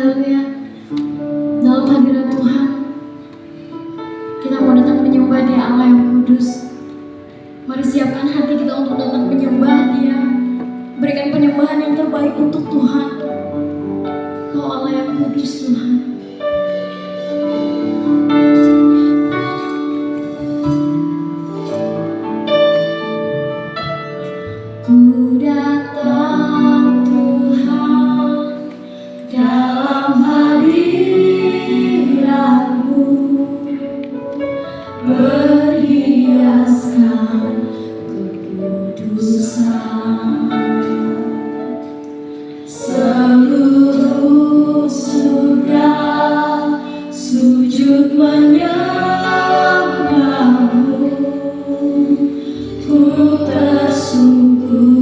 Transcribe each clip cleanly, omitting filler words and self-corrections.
Haleluya. Dalam hadirat Tuhan, kita mau datang menyembah Dia, Allah yang kudus. Mari siapkan hati kita untuk datang menyembah Dia. Berikan penyembahan yang terbaik untuk Tuhan. Kau Allah yang kudus, Tuhan. Ku datang Tuhan dalam hadirat-Mu, berhiaskan kekudusan. Seluruh surga sujud menyembah-Mu, ku tersungkur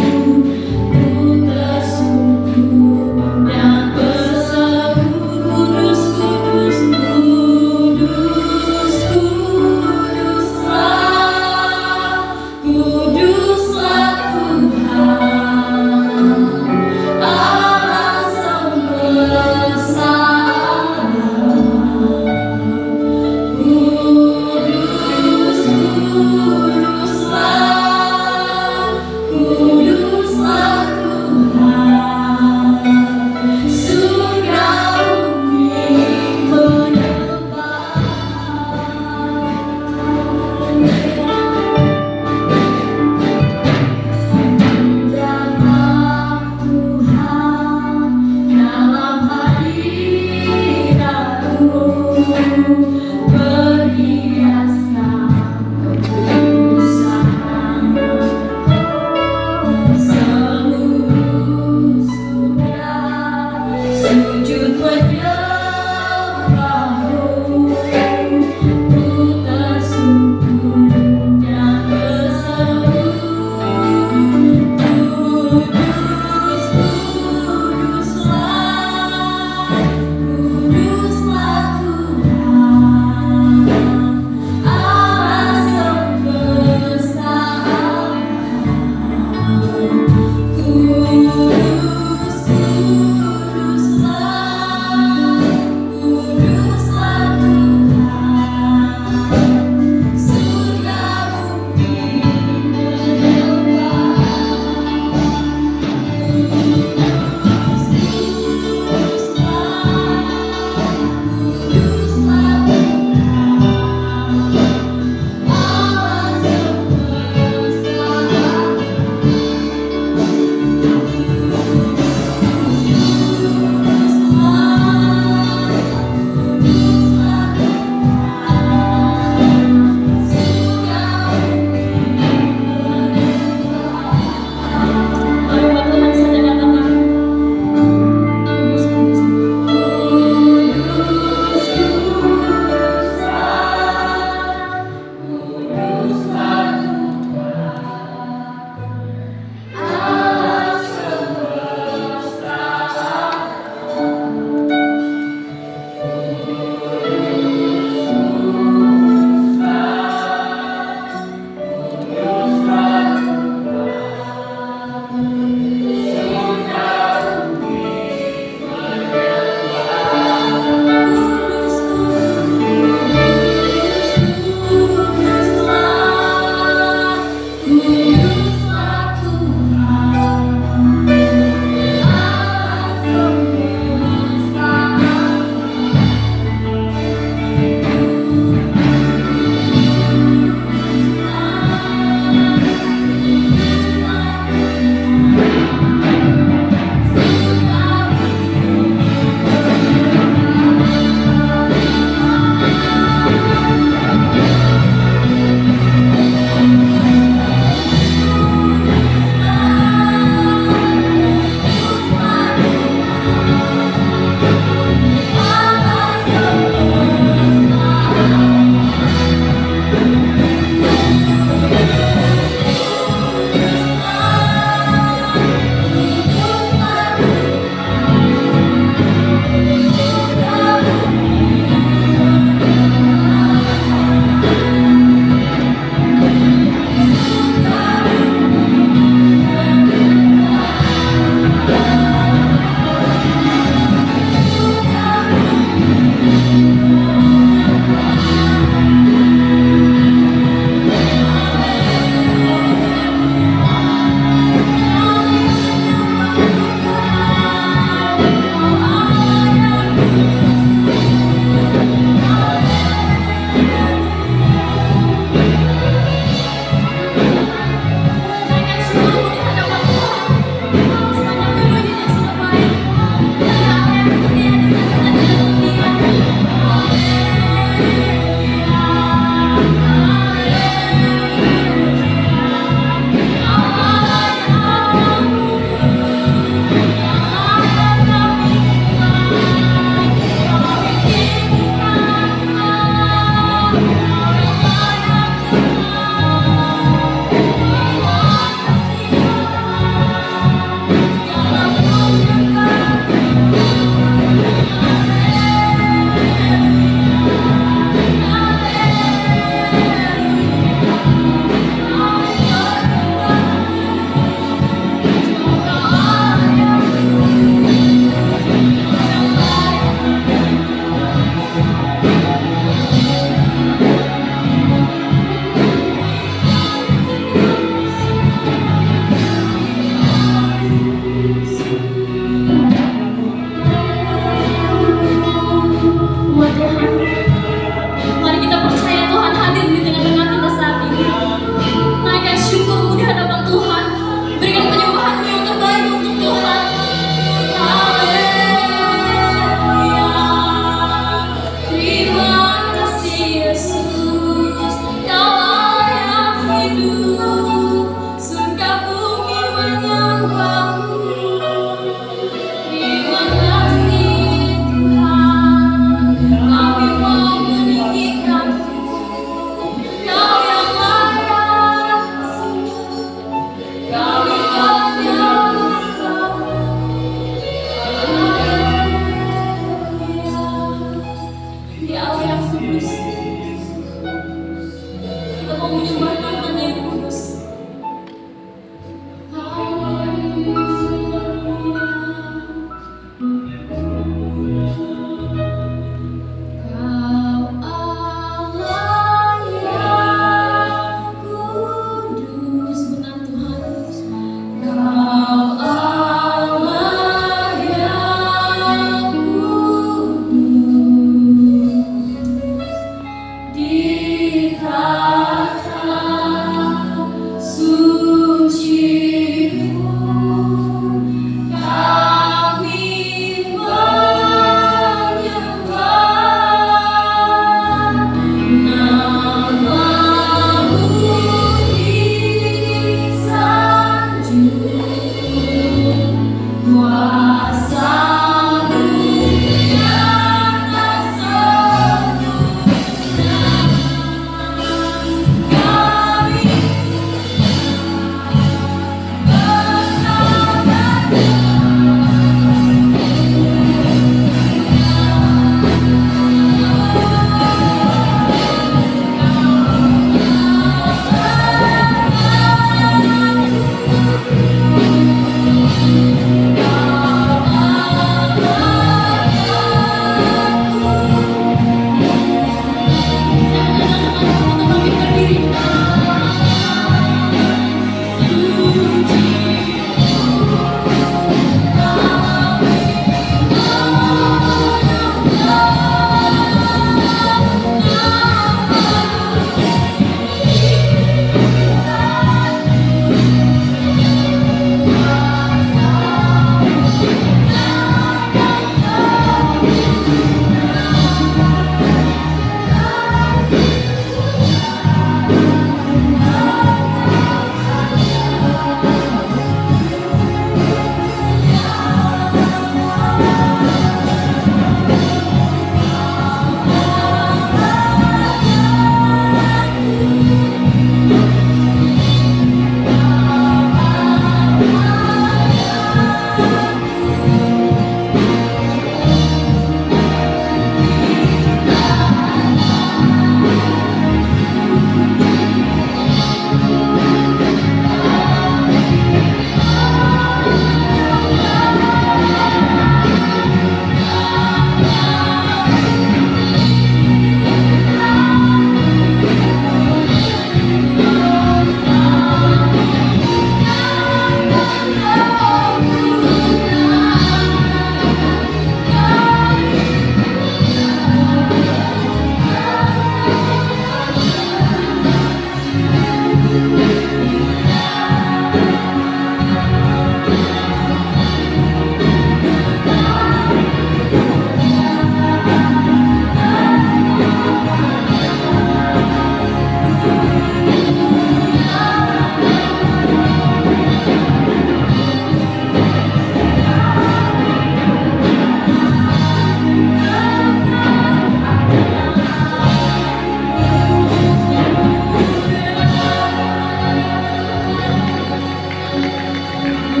Saya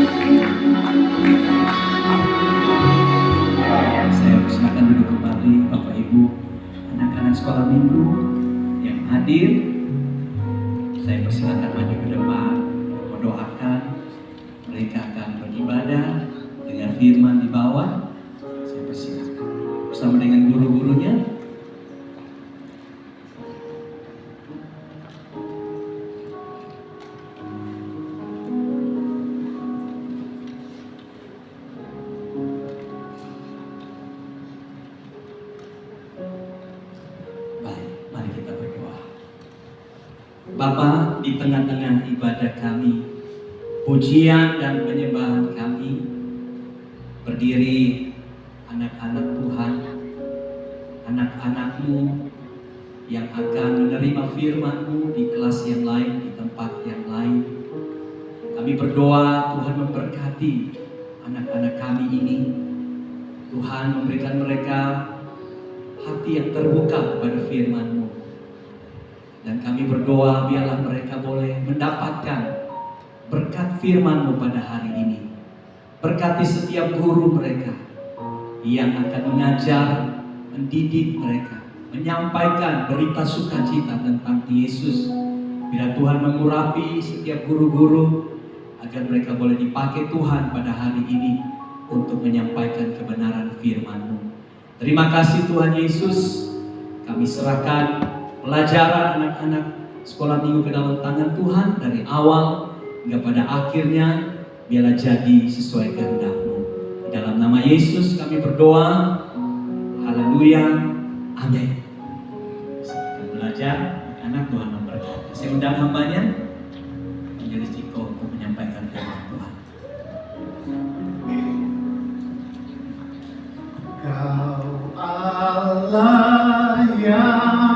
persilakan duduk kembali Bapak Ibu, anak-anak sekolah minggu yang hadir. Saya persilakan maju ke depan, mendoakan. Mereka akan beribadah dengan firman di bawah. Saya persilakan bersama dengan guru-gurunya. Bapa, di tengah-tengah ibadah kami, pujian dan penyembahan kami, berdiri anak-anak Tuhan, anak-anak-Mu yang akan menerima firman-Mu di kelas yang lain, di tempat yang lain. Kami berdoa Tuhan memberkati anak-anak kami ini. Tuhan memberikan mereka hati yang terbuka kepada firman-Mu. Dan kami berdoa biarlah mereka boleh mendapatkan berkat firman-Mu pada hari ini. Berkati setiap guru mereka yang akan mengajar, mendidik mereka, menyampaikan berita sukacita tentang Yesus. Bila Tuhan mengurapi setiap guru-guru agar mereka boleh dipakai Tuhan pada hari ini untuk menyampaikan kebenaran firman-Mu. Terima kasih Tuhan Yesus. Kami serahkan pelajaran anak-anak sekolah minggu ke dalam tangan Tuhan dari awal hingga pada akhirnya, biarlah jadi sesuai kehendak-Mu. Di dalam nama Yesus kami berdoa. Haleluya. Amin. Kita belajar anak Tuhan memberkati. Saya undang hambanya menjadi Ciko untuk menyampaikan firman Tuhan. Kau Allah yang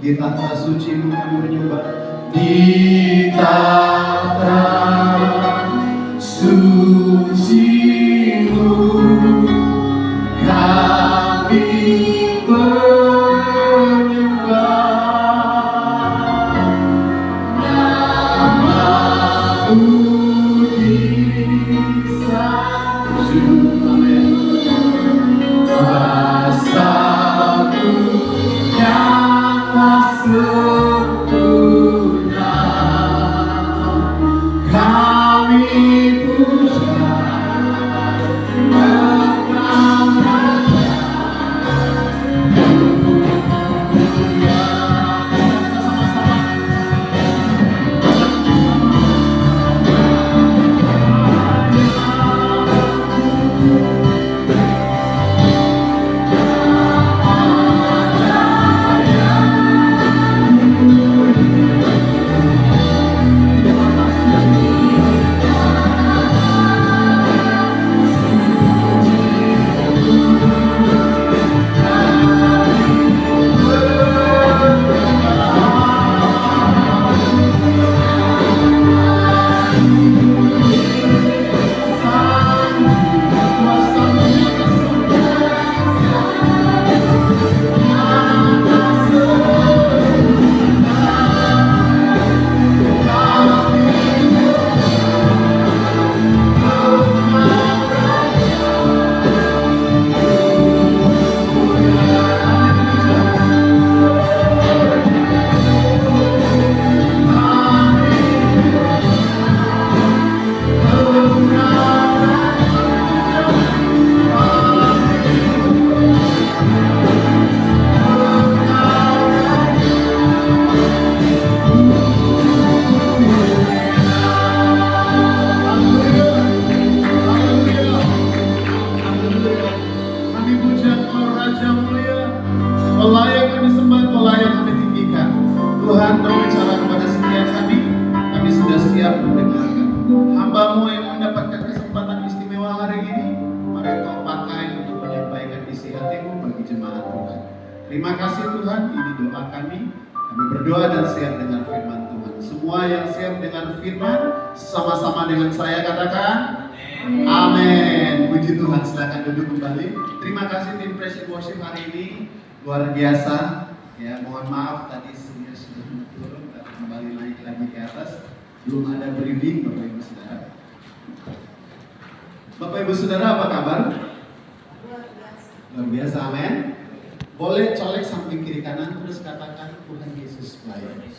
di tahta suci-Mu kami menyembah. Di tahta suci-Mu kami menyembah. Nama-Mu disanjung. Amin. Kuasa-Mu yang sempurna kami puja. Hamba-Mu yang mendapatkan kesempatan istimewa hari ini, mari Kau pakai untuk menyampaikan isi hati-Mu bagi jemaat Tuhan. Terima kasih Tuhan, ini doa kami. Kami berdoa dan siap dengan firman Tuhan. Semua yang siap dengan firman, sama-sama dengan saya katakan amin. Puji Tuhan, silakan duduk kembali. Terima kasih tim Praise and Worship hari ini, luar biasa. Ya, mohon maaf tadi sudah turun, tapi kembali naik lagi ke atas. Belum ada briefing, Bapak Ibu Saudara. Bapak Ibu Saudara, apa kabar? Luar biasa, amin. Boleh colek samping kiri kanan terus katakan Tuhan Yesus baik.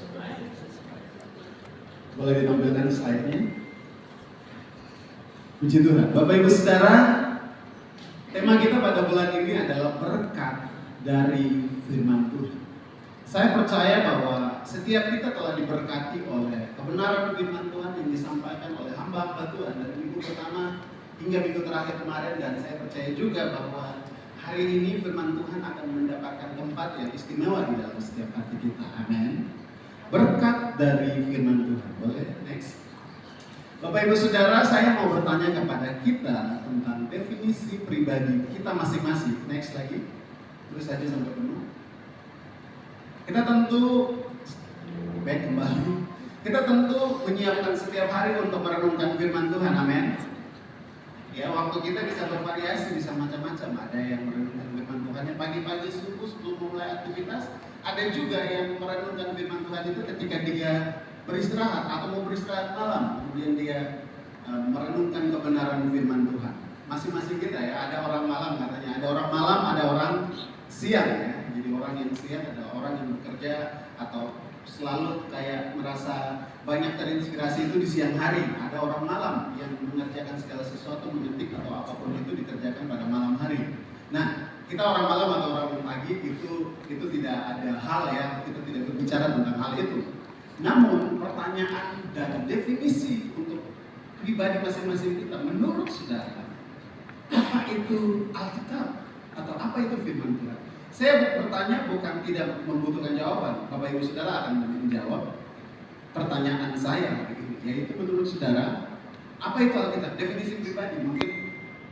Boleh ditampilkan slide-nya. Puji Tuhan. Bapak Ibu Saudara, tema kita pada bulan ini adalah berkat dari firman Tuhan. Saya percaya bahwa setiap kita telah diberkati oleh kebenaran firman Tuhan yang disampaikan oleh hamba-hamba Tuhan dari minggu pertama hingga minggu terakhir kemarin, dan saya percaya juga bahwa hari ini firman Tuhan akan mendapatkan tempat yang istimewa di dalam setiap hati kita. Amin. Berkat dari firman Tuhan. Boleh next. Bapak Ibu Saudara, saya mau bertanya kepada kita tentang definisi pribadi kita masing-masing. Next lagi. Terus saja sampai penuh. Kita tentu baik kembali. Kita tentu menyiapkan setiap hari untuk merenungkan firman Tuhan. Amin. Ya, waktu kita bisa bervariasi, bisa macam-macam. Ada yang merenungkan firman Tuhannya pagi-pagi subuh sebelum mulai aktivitas. Ada juga yang merenungkan firman Tuhan itu ketika dia beristirahat atau mau beristirahat malam. Kemudian dia merenungkan kebenaran firman Tuhan. Masing-masing kita ya, ada orang malam katanya. Ada orang malam, ada orang siang ya. Jadi orang yang siang, ada orang yang bekerja atau selalu kayak merasa banyak terinspirasi itu di siang hari. Ada orang malam yang mengerjakan segala sesuatu, mengetik atau apapun itu dikerjakan pada malam hari. Nah, kita orang malam atau orang pagi itu tidak ada hal ya, kita tidak berbicara tentang hal itu. Namun pertanyaan dan definisi untuk pribadi masing-masing kita menurut saudara, apa itu Alkitab atau apa itu firman Tuhan? Saya bertanya bukan tidak membutuhkan jawaban. Bapak Ibu Saudara akan menjawab pertanyaan saya hari ini, yaitu menurut saudara, apa itu Alkitab? Definisi pribadi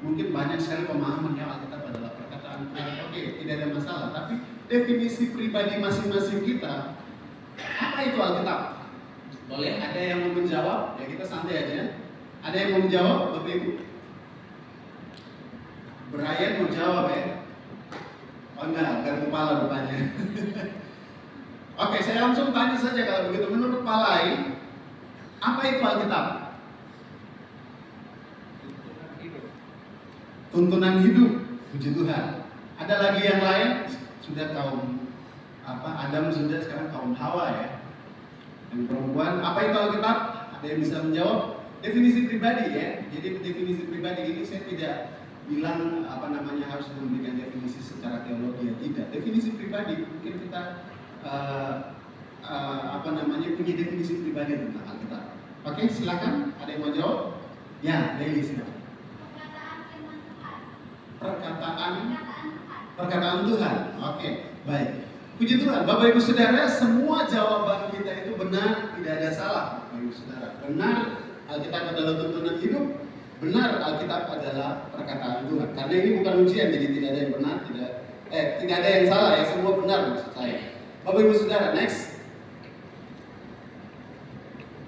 mungkin banyak sekali pemahamannya Alkitab adalah perkataan Tuhan. Oke, tidak ada masalah. Tapi definisi pribadi masing-masing kita, apa itu Alkitab? Boleh? Ada yang mau menjawab? Ya kita santai aja. Ada yang mau menjawab, Bapak Ibu? Brian mau jawab ya? Oh enggak kepala rupanya. Oke, saya langsung tanya saja kalau begitu. Menurut Pak Lai, apa itu Alkitab? Tuntunan hidup. Puji Tuhan. Ada lagi yang lain? Sudah kaum Adam sudah, sekarang kaum Hawa ya. Yang perempuan, apa itu Alkitab? Ada yang bisa menjawab? Definisi pribadi ya. Jadi definisi pribadi ini saya tidak bilang harus memberikan definisi secara teologi ya, tidak. Definisi pribadi mungkin kita punya definisi pribadi tentang Alkitab. Oke, silakan. Ada yang mau jawab? Ya, Leli silakan. Perkataan Tuhan. Oke, baik. Puji Tuhan, Bapak Ibu Saudara, semua jawaban kita itu benar, tidak ada salah, Bapak Ibu Saudara. Benar, Alkitab adalah tuntunan hidup. Benar, Alkitab adalah perkataan Tuhan. Karena ini bukan ujian, jadi tidak ada yang benar, tidak ada yang salah ya, semua benar maksud saya. Bapak Ibu Saudara, next.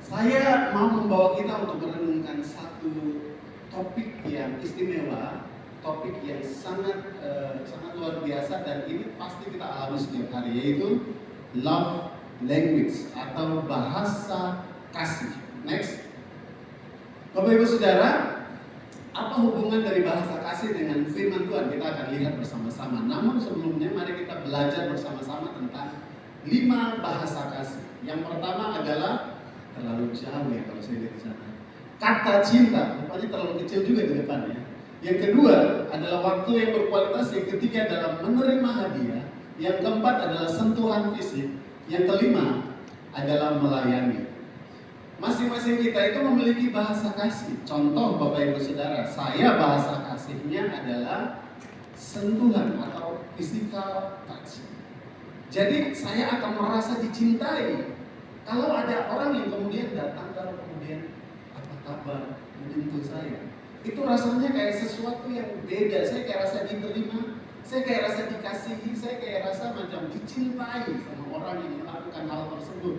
Saya mau membawa kita untuk merenungkan satu topik yang istimewa, topik yang sangat luar biasa, dan ini pasti kita alami setiap hari, yaitu love language atau bahasa kasih. Next. Bapak Ibu Saudara, apa hubungan dari bahasa kasih dengan firman Tuhan? Kita akan lihat bersama-sama. Namun sebelumnya mari kita belajar bersama-sama tentang 5 bahasa kasih. Yang pertama adalah terlalu jauh ya kalau saya lihat di sana. Kata cinta, rupanya terlalu kecil juga di depannya. Yang kedua adalah waktu yang berkualitas. Yang ketiga adalah menerima hadiah. Yang keempat adalah sentuhan fisik. Yang kelima adalah melayani. Masing-masing kita itu memiliki bahasa kasih. Contoh Bapak Ibu Saudara, saya bahasa kasihnya adalah sentuhan atau physical touch. Jadi saya akan merasa dicintai kalau ada orang yang kemudian datang, kalau kemudian apa kabar, menyentuh saya. Itu rasanya kayak sesuatu yang beda. Saya kayak rasa diterima, saya kayak rasa dikasihi, saya kayak rasa macam dicintai sama orang yang melakukan hal tersebut.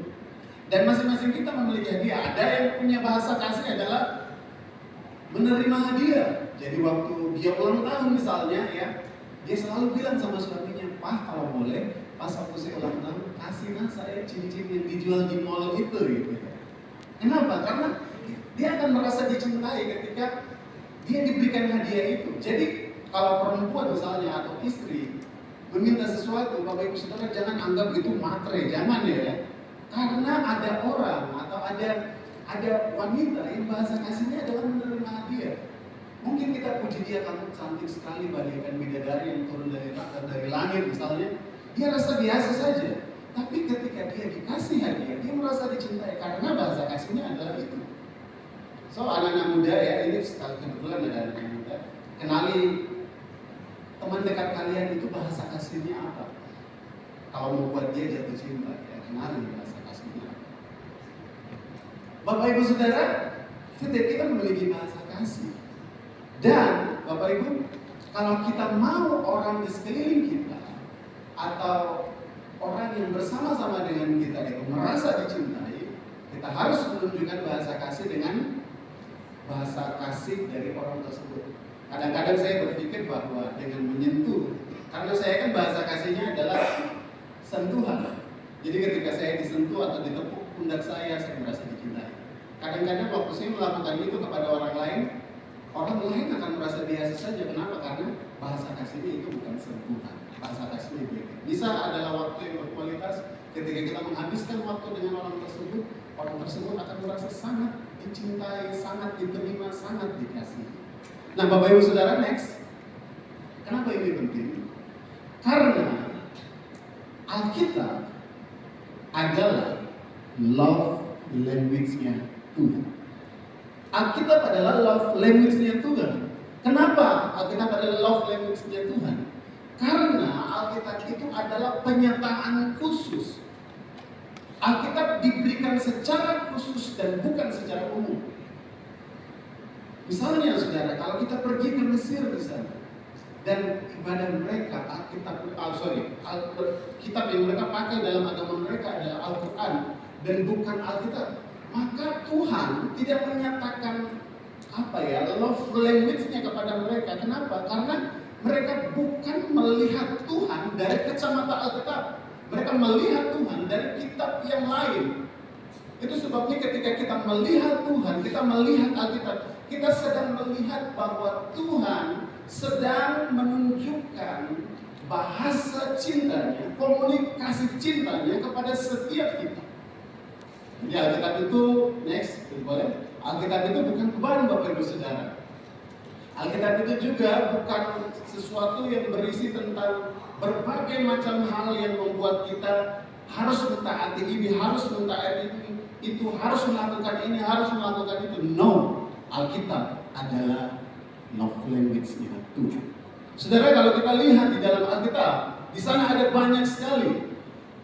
Dan masing-masing kita memiliki hadiah. Ada yang punya bahasa kasih adalah menerima hadiah. Jadi waktu dia ulang tahun misalnya ya, dia selalu bilang sama suaminya, "Pak, kalau boleh, pas waktu saya ulang tahun, kasih saya cincin yang dijual di mall itu." Gitu. Kenapa? Karena dia akan merasa dicintai ketika dia diberikan hadiah itu. Jadi kalau perempuan misalnya atau istri meminta sesuatu, Bapak Ibu Saudara jangan anggap itu matre, jangan ya. Karena ada orang atau ada wanita yang bahasa kasihnya adalah menerima hadiah. Mungkin kita puji dia, "Kamu cantik sekali bagaikan bidadari yang turun dari langit," misalnya. Dia rasa biasa saja. Tapi ketika dia dikasih hadiah, dia merasa dicintai karena bahasa kasihnya adalah itu. So anak-anak muda ya, ini kebetulan ada anak muda, kenali teman dekat kalian itu bahasa kasihnya apa. Kalau mau buat dia jatuh cinta, ya kenali bahasa kasihnya. Bapak Ibu Saudara, setiap kita memiliki bahasa kasih. Dan Bapak Ibu, kalau kita mau orang di sekeliling kita atau orang yang bersama-sama dengan kita itu merasa dicintai, kita harus menunjukkan bahasa kasih dengan bahasa kasih dari orang tersebut. Kadang-kadang saya berpikir bahwa dengan menyentuh, karena saya kan bahasa kasihnya adalah sentuhan. Jadi ketika saya disentuh atau ditepuk pundak saya merasa dicintai. Kadang-kadang waktu saya melakukan itu kepada orang lain akan merasa biasa saja. Kenapa? Karena bahasa kasihnya itu bukan sentuhan. Bahasa kasihnya beda. Bisa adalah waktu yang berkualitas. Ketika kita menghabiskan waktu dengan orang tersebut akan merasa sangat dicintai, sangat diterima, sangat dikasihi. Nah, Bapak Ibu Saudara, next. Kenapa ini penting? Karena Alkitab adalah love language-nya Tuhan. Alkitab adalah love language-nya Tuhan. Kenapa Alkitab adalah love language-nya Tuhan? Karena Alkitab itu adalah penyataan khusus. Alkitab diberikan secara khusus dan bukan secara umum. Misalnya saudara, kalau kita pergi ke Mesir misalnya, dan ibadah mereka, kitab yang mereka pakai dalam agama mereka adalah Al-Quran dan bukan Alkitab, maka Tuhan tidak menyatakan love language-nya kepada mereka. Kenapa? Karena mereka bukan melihat Tuhan dari kacamata Alkitab. Mereka melihat Tuhan dari kitab yang lain. Itu sebabnya ketika kita melihat Tuhan, kita melihat Alkitab, kita sedang melihat bahwa Tuhan sedang menunjukkan bahasa cintanya, komunikasi cintanya kepada setiap kita. Jadi Alkitab itu, next, boleh? Alkitab itu bukan beban Bapak Ibu Saudara. Alkitab itu juga bukan sesuatu yang berisi tentang berbagai macam hal yang membuat kita harus mentaati ini, harus mentaati ini, itu harus melakukan ini, harus melakukan itu. No, Alkitab adalah love language-nya Tuhan. Saudara, kalau kita lihat di dalam Alkitab, di sana ada banyak sekali.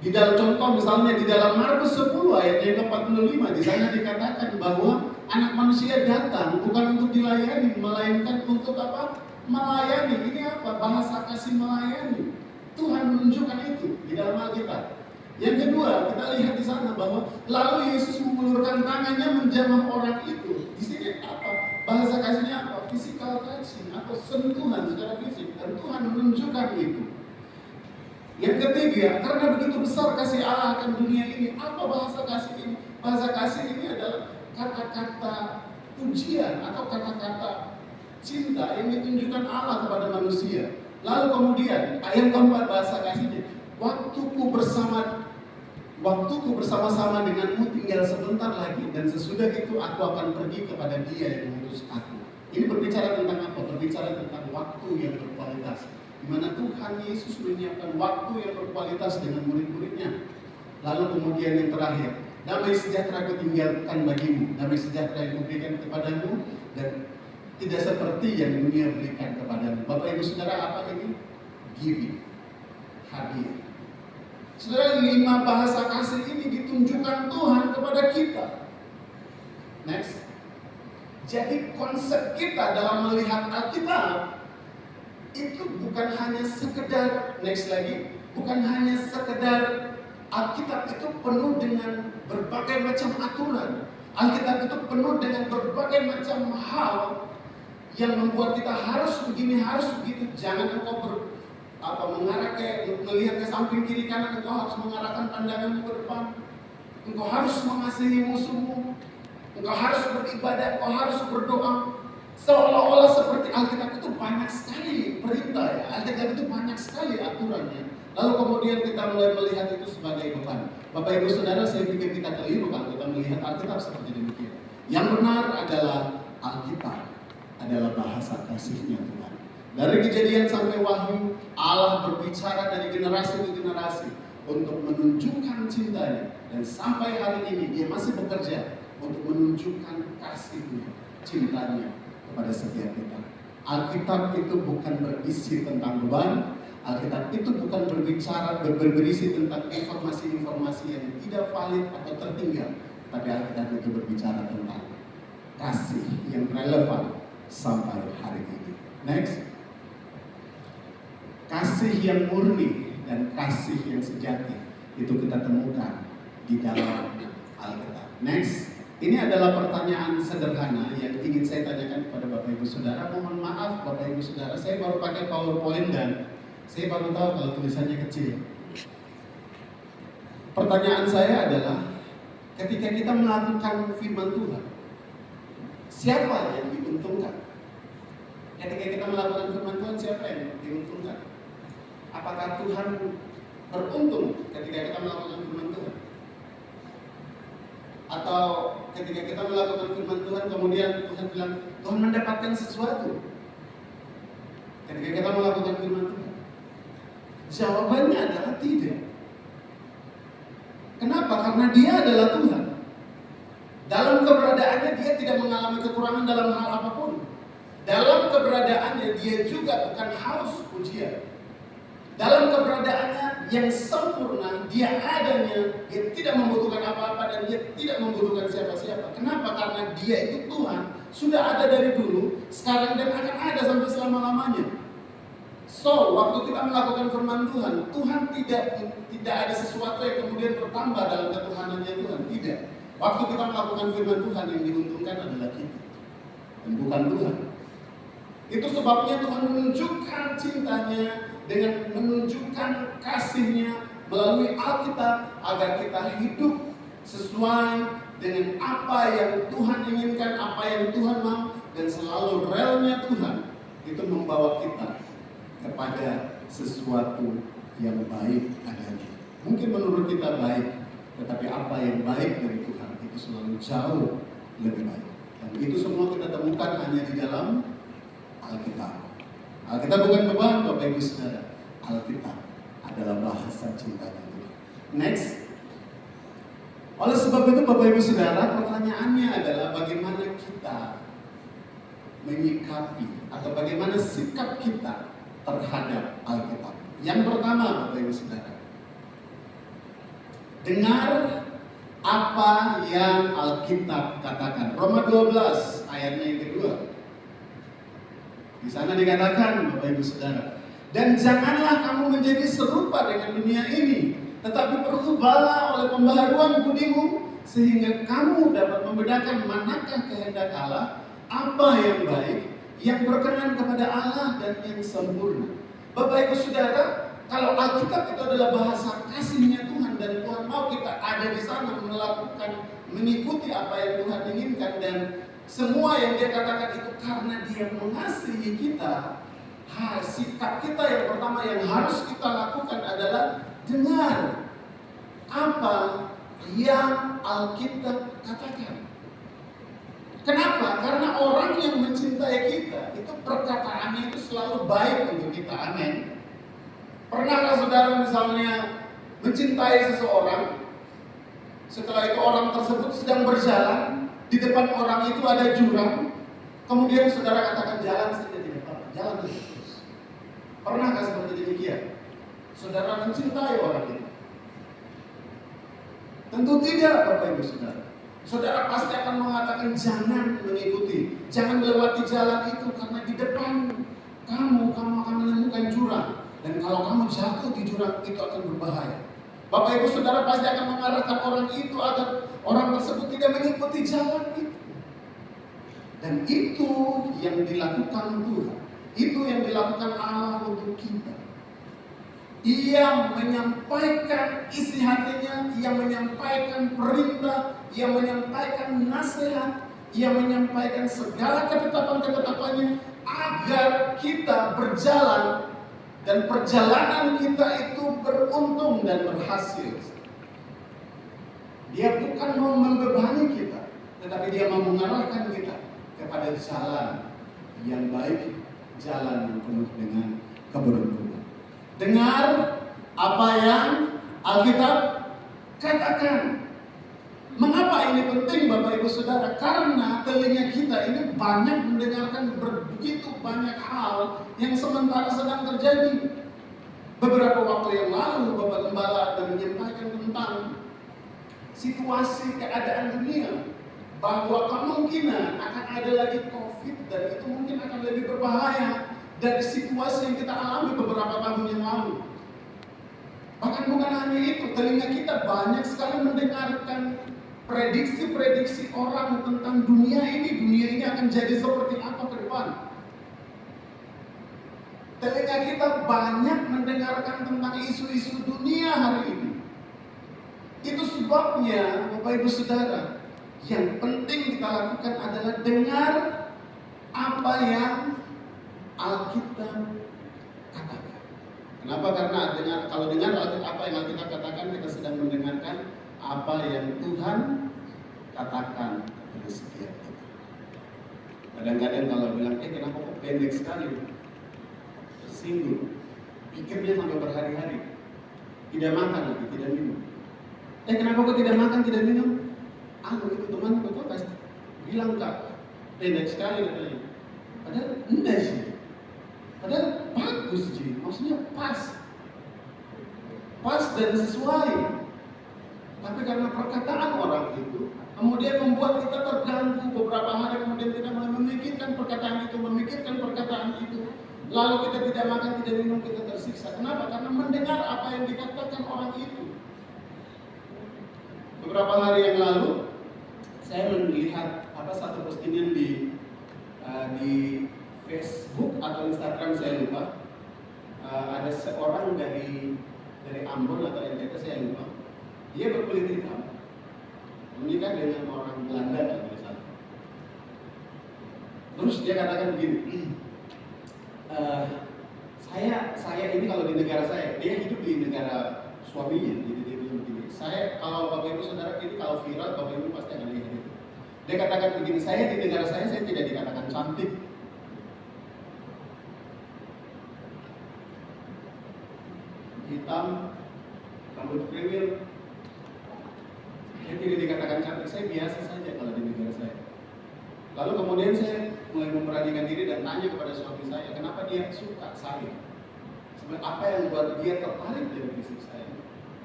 Di dalam contoh misalnya di dalam Markus 10 ayat yang ke-45, di sana dikatakan bahwa anak manusia datang bukan untuk dilayani, melainkan untuk apa? Melayani. Ini apa? Bahasa kasih melayani. Tuhan menunjukkan itu di dalam Alkitab. Yang kedua, kita lihat di sana bahwa lalu Yesus mengulurkan tangannya menjamah orang itu. Di sini apa? Bahasa kasihnya apa? Physical touching atau sentuhan secara fisik. Dan Tuhan menunjukkan itu. Yang ketiga, karena begitu besar kasih Allah akan dunia ini, apa bahasa kasih ini? Bahasa kasih ini adalah kata-kata pujian atau kata-kata cinta yang ditunjukkan Allah kepada manusia. Lalu kemudian, yang keempat bahasa kasihnya, waktuku bersama-sama denganmu tinggal sebentar lagi, dan sesudah itu aku akan pergi kepada Dia yang mengutus aku. Ini berbicara tentang apa? Berbicara tentang waktu yang berkualitas, di mana Tuhan Yesus menyiapkan waktu yang berkualitas dengan murid-muridnya. Lalu kemudian yang terakhir, damai sejahtera kutinggalkan bagimu, damai sejahtera yang kuberikan kepadamu, dan tidak seperti yang dunia berikan kepadamu. Bapak Ibu Saudara, apa ini? Giving, hadiah. Saudara, 5 bahasa kasih ini ditunjukkan Tuhan kepada kita. Next. Jadi konsep kita dalam melihat Alkitab itu bukan hanya sekedar, next lagi, bukan hanya sekedar Alkitab itu penuh dengan berbagai macam aturan. Alkitab itu penuh dengan berbagai macam hal yang membuat kita harus begini, harus begitu. Jangan engkau mengarah melihat ke samping kiri kanan. Engkau harus mengarahkan pandanganmu ke depan. Engkau harus mengasihi musuhmu. Engkau harus beribadah. Engkau harus berdoa. Seolah-olah seperti Alkitab itu banyak sekali perintah ya. Alkitab itu banyak sekali aturannya. Lalu kemudian kita mulai melihat itu sebagai beban. Bapak Ibu Saudara, saya pikir kita keliru kalau kita melihat Alkitab seperti demikian. Yang benar adalah Alkitab adalah bahasa kasihnya Tuhan. Dari Kejadian sampai Wahyu, Allah berbicara dari generasi ke generasi untuk menunjukkan cintanya. Dan sampai hari ini dia masih bekerja untuk menunjukkan kasihnya, cintanya kepada setiap kita. Alkitab itu bukan berisi tentang beban. Alkitab itu bukan berisi tentang informasi-informasi yang tidak valid atau tertinggal. Tapi Alkitab itu berbicara tentang kasih yang relevan sampai hari ini. Next. Kasih yang murni dan kasih yang sejati itu kita temukan di dalam Alkitab. Next. Ini adalah pertanyaan sederhana yang ingin saya tanyakan kepada Bapak Ibu Saudara. Mohon maaf Bapak Ibu Saudara, saya baru pakai PowerPoint dan saya baru tahu kalau tulisannya kecil. Pertanyaan saya adalah, ketika kita melakukan firman Tuhan, siapa yang diuntungkan? Ketika kita melakukan firman Tuhan, siapa yang diuntungkan? Apakah Tuhan beruntung ketika kita melakukan firman Tuhan? Atau ketika kita melakukan firman Tuhan, kemudian Tuhan bilang, Tuhan mendapatkan sesuatu ketika kita melakukan firman Tuhan? Jawabannya adalah tidak. Kenapa? Karena dia adalah Tuhan. Dalam keberadaannya dia tidak mengalami kekurangan dalam hal apapun. Dalam keberadaannya dia juga bukan haus pujian. Dalam keberadaannya yang sempurna, dia adanya, dia tidak membutuhkan apa-apa dan dia tidak membutuhkan siapa-siapa. Kenapa? Karena dia itu Tuhan, sudah ada dari dulu, sekarang dan akan ada sampai selama-lamanya. So, waktu kita melakukan firman Tuhan, Tuhan tidak ada sesuatu yang kemudian bertambah dalam ketuhanannya Tuhan. Tidak. Waktu kita melakukan firman Tuhan, yang diuntungkan adalah kita dan bukan Tuhan. Itu sebabnya Tuhan menunjukkan cintanya dengan menunjukkan kasihnya melalui Alkitab agar kita hidup sesuai dengan apa yang Tuhan inginkan, apa yang Tuhan mau, dan selalu relnya Tuhan itu membawa kita kepada sesuatu yang baik adanya. Mungkin menurut kita baik, tetapi apa yang baik dari Tuhan itu selalu jauh lebih baik. Dan itu semua kita temukan hanya di dalam Alkitab. Alkitab bukan beban, Bapak Ibu Saudara. Alkitab adalah bahasa cintanya Tuhan. Next. Oleh sebab itu Bapak Ibu Saudara, pertanyaannya adalah bagaimana kita menyikapi atau bagaimana sikap kita terhadap Alkitab. Yang pertama Bapak Ibu Saudara, dengar apa yang Alkitab katakan. Roma 12 ayatnya yang kedua. Di sana dikatakan Bapak Ibu Saudara, dan janganlah kamu menjadi serupa dengan dunia ini, tetapi berubahlah oleh pembaharuan budimu, sehingga kamu dapat membedakan manakah kehendak Allah, apa yang baik, yang berkenan kepada Allah dan yang sempurna. Bapak Ibu Saudara, kalau Alkitab itu adalah bahasa kasihnya Tuhan dan Tuhan mau kita ada di sana melakukan, mengikuti apa yang Tuhan inginkan, dan semua yang dia katakan itu karena dia mengasihi kita. Sikap kita yang pertama yang harus kita lakukan adalah dengar apa yang Alkitab katakan. Kenapa? Karena orang yang mencintai kita itu perkataannya itu selalu baik untuk kita. Amin. Pernahkah saudara misalnya mencintai seseorang, setelah itu orang tersebut sedang berjalan, di depan orang itu ada jurang, kemudian saudara katakan jalan saja tidak apa-apa, jalan terus. Pernahkah seperti demikian? Saudara mencintai orang itu? Tentu tidak, Bapak Ibu Saudara. Saudara pasti akan mengatakan jangan mengikuti, jangan melewati jalan itu karena di depan kamu akan menemukan jurang, dan kalau kamu jatuh di jurang itu akan berbahaya. Bapak Ibu Saudara pasti akan mengarahkan orang itu agar orang tersebut tidak mengikuti jalan itu. Dan itu yang dilakukan Tuhan. Itu yang dilakukan Allah untuk kita. Ia menyampaikan isi hatinya, ia menyampaikan perintah, ia menyampaikan nasihat, ia menyampaikan segala ketetapan-ketetapannya agar kita berjalan dan perjalanan kita itu beruntung dan berhasil. Dia bukan mau membebani kita, tetapi dia mau mengarahkan kita kepada jalan yang baik, jalan yang penuh dengan keberuntungan. Dengar apa yang Alkitab katakan. Mengapa ini penting Bapak Ibu Saudara? Karena telinga kita ini banyak mendengarkan begitu banyak hal yang sementara sedang terjadi. Beberapa waktu yang lalu Bapak Gembala ada menyampaikan tentang situasi keadaan dunia, bahwa kemungkinan akan ada lagi COVID dan itu mungkin akan lebih berbahaya dari situasi yang kita alami beberapa tahun yang lalu. Bahkan bukan hanya itu, telinga kita banyak sekali mendengarkan prediksi-prediksi orang tentang dunia ini akan jadi seperti apa ke depan. Telinga kita banyak mendengarkan tentang isu-isu dunia hari ini. Itu sebabnya Bapak Ibu Saudara, yang penting kita lakukan adalah dengar apa yang Alkitab katakan. Kenapa? Karena kalau dengar apa yang Alkitab katakan, kita sedang mendengarkan apa yang Tuhan katakan kepada setiap kita. Kadang-kadang kalau bilang, kenapa kok pendek sekali? Tersinggung. Pikirnya sampai berhari-hari. Tidak makan lagi, tidak minum. Kenapa kok tidak makan, tidak minum? Itu teman itu pasti bilang, Kak, pendek sekali katanya. Padahal enggak sih. Padahal bagus sih. Maksudnya pas dan sesuai. Tapi karena perkataan orang itu kemudian membuat kita terganggu. Beberapa hari kemudian kita mulai memikirkan perkataan itu, lalu kita tidak makan, tidak minum, kita tersiksa. Kenapa? Karena mendengar apa yang dikatakan orang itu. Beberapa hari yang lalu saya melihat satu postingan di Facebook atau Instagram, saya lupa. Ada seorang dari Ambon atau NTT, saya lupa. Dia berkulit hitam, menikah dengan orang Belanda kalau tidak salah. Terus dia katakan begini, saya ini kalau di negara saya, dia hidup di negara suaminya, jadi dia bilang begini. Kalau Bapak Ibu Saudara ini kalau viral, Bapak Ibu pasti akan lihat itu. Dia katakan begini, saya di negara saya tidak dikatakan cantik. Hitam, rambut kriwil, saya tidak dikatakan cantik, saya biasa saja kalau di negara saya. Lalu kemudian saya mulai memberanikan diri dan tanya kepada suami saya, kenapa dia suka saya? Sebenarnya apa yang buat dia tertarik dari fisik saya?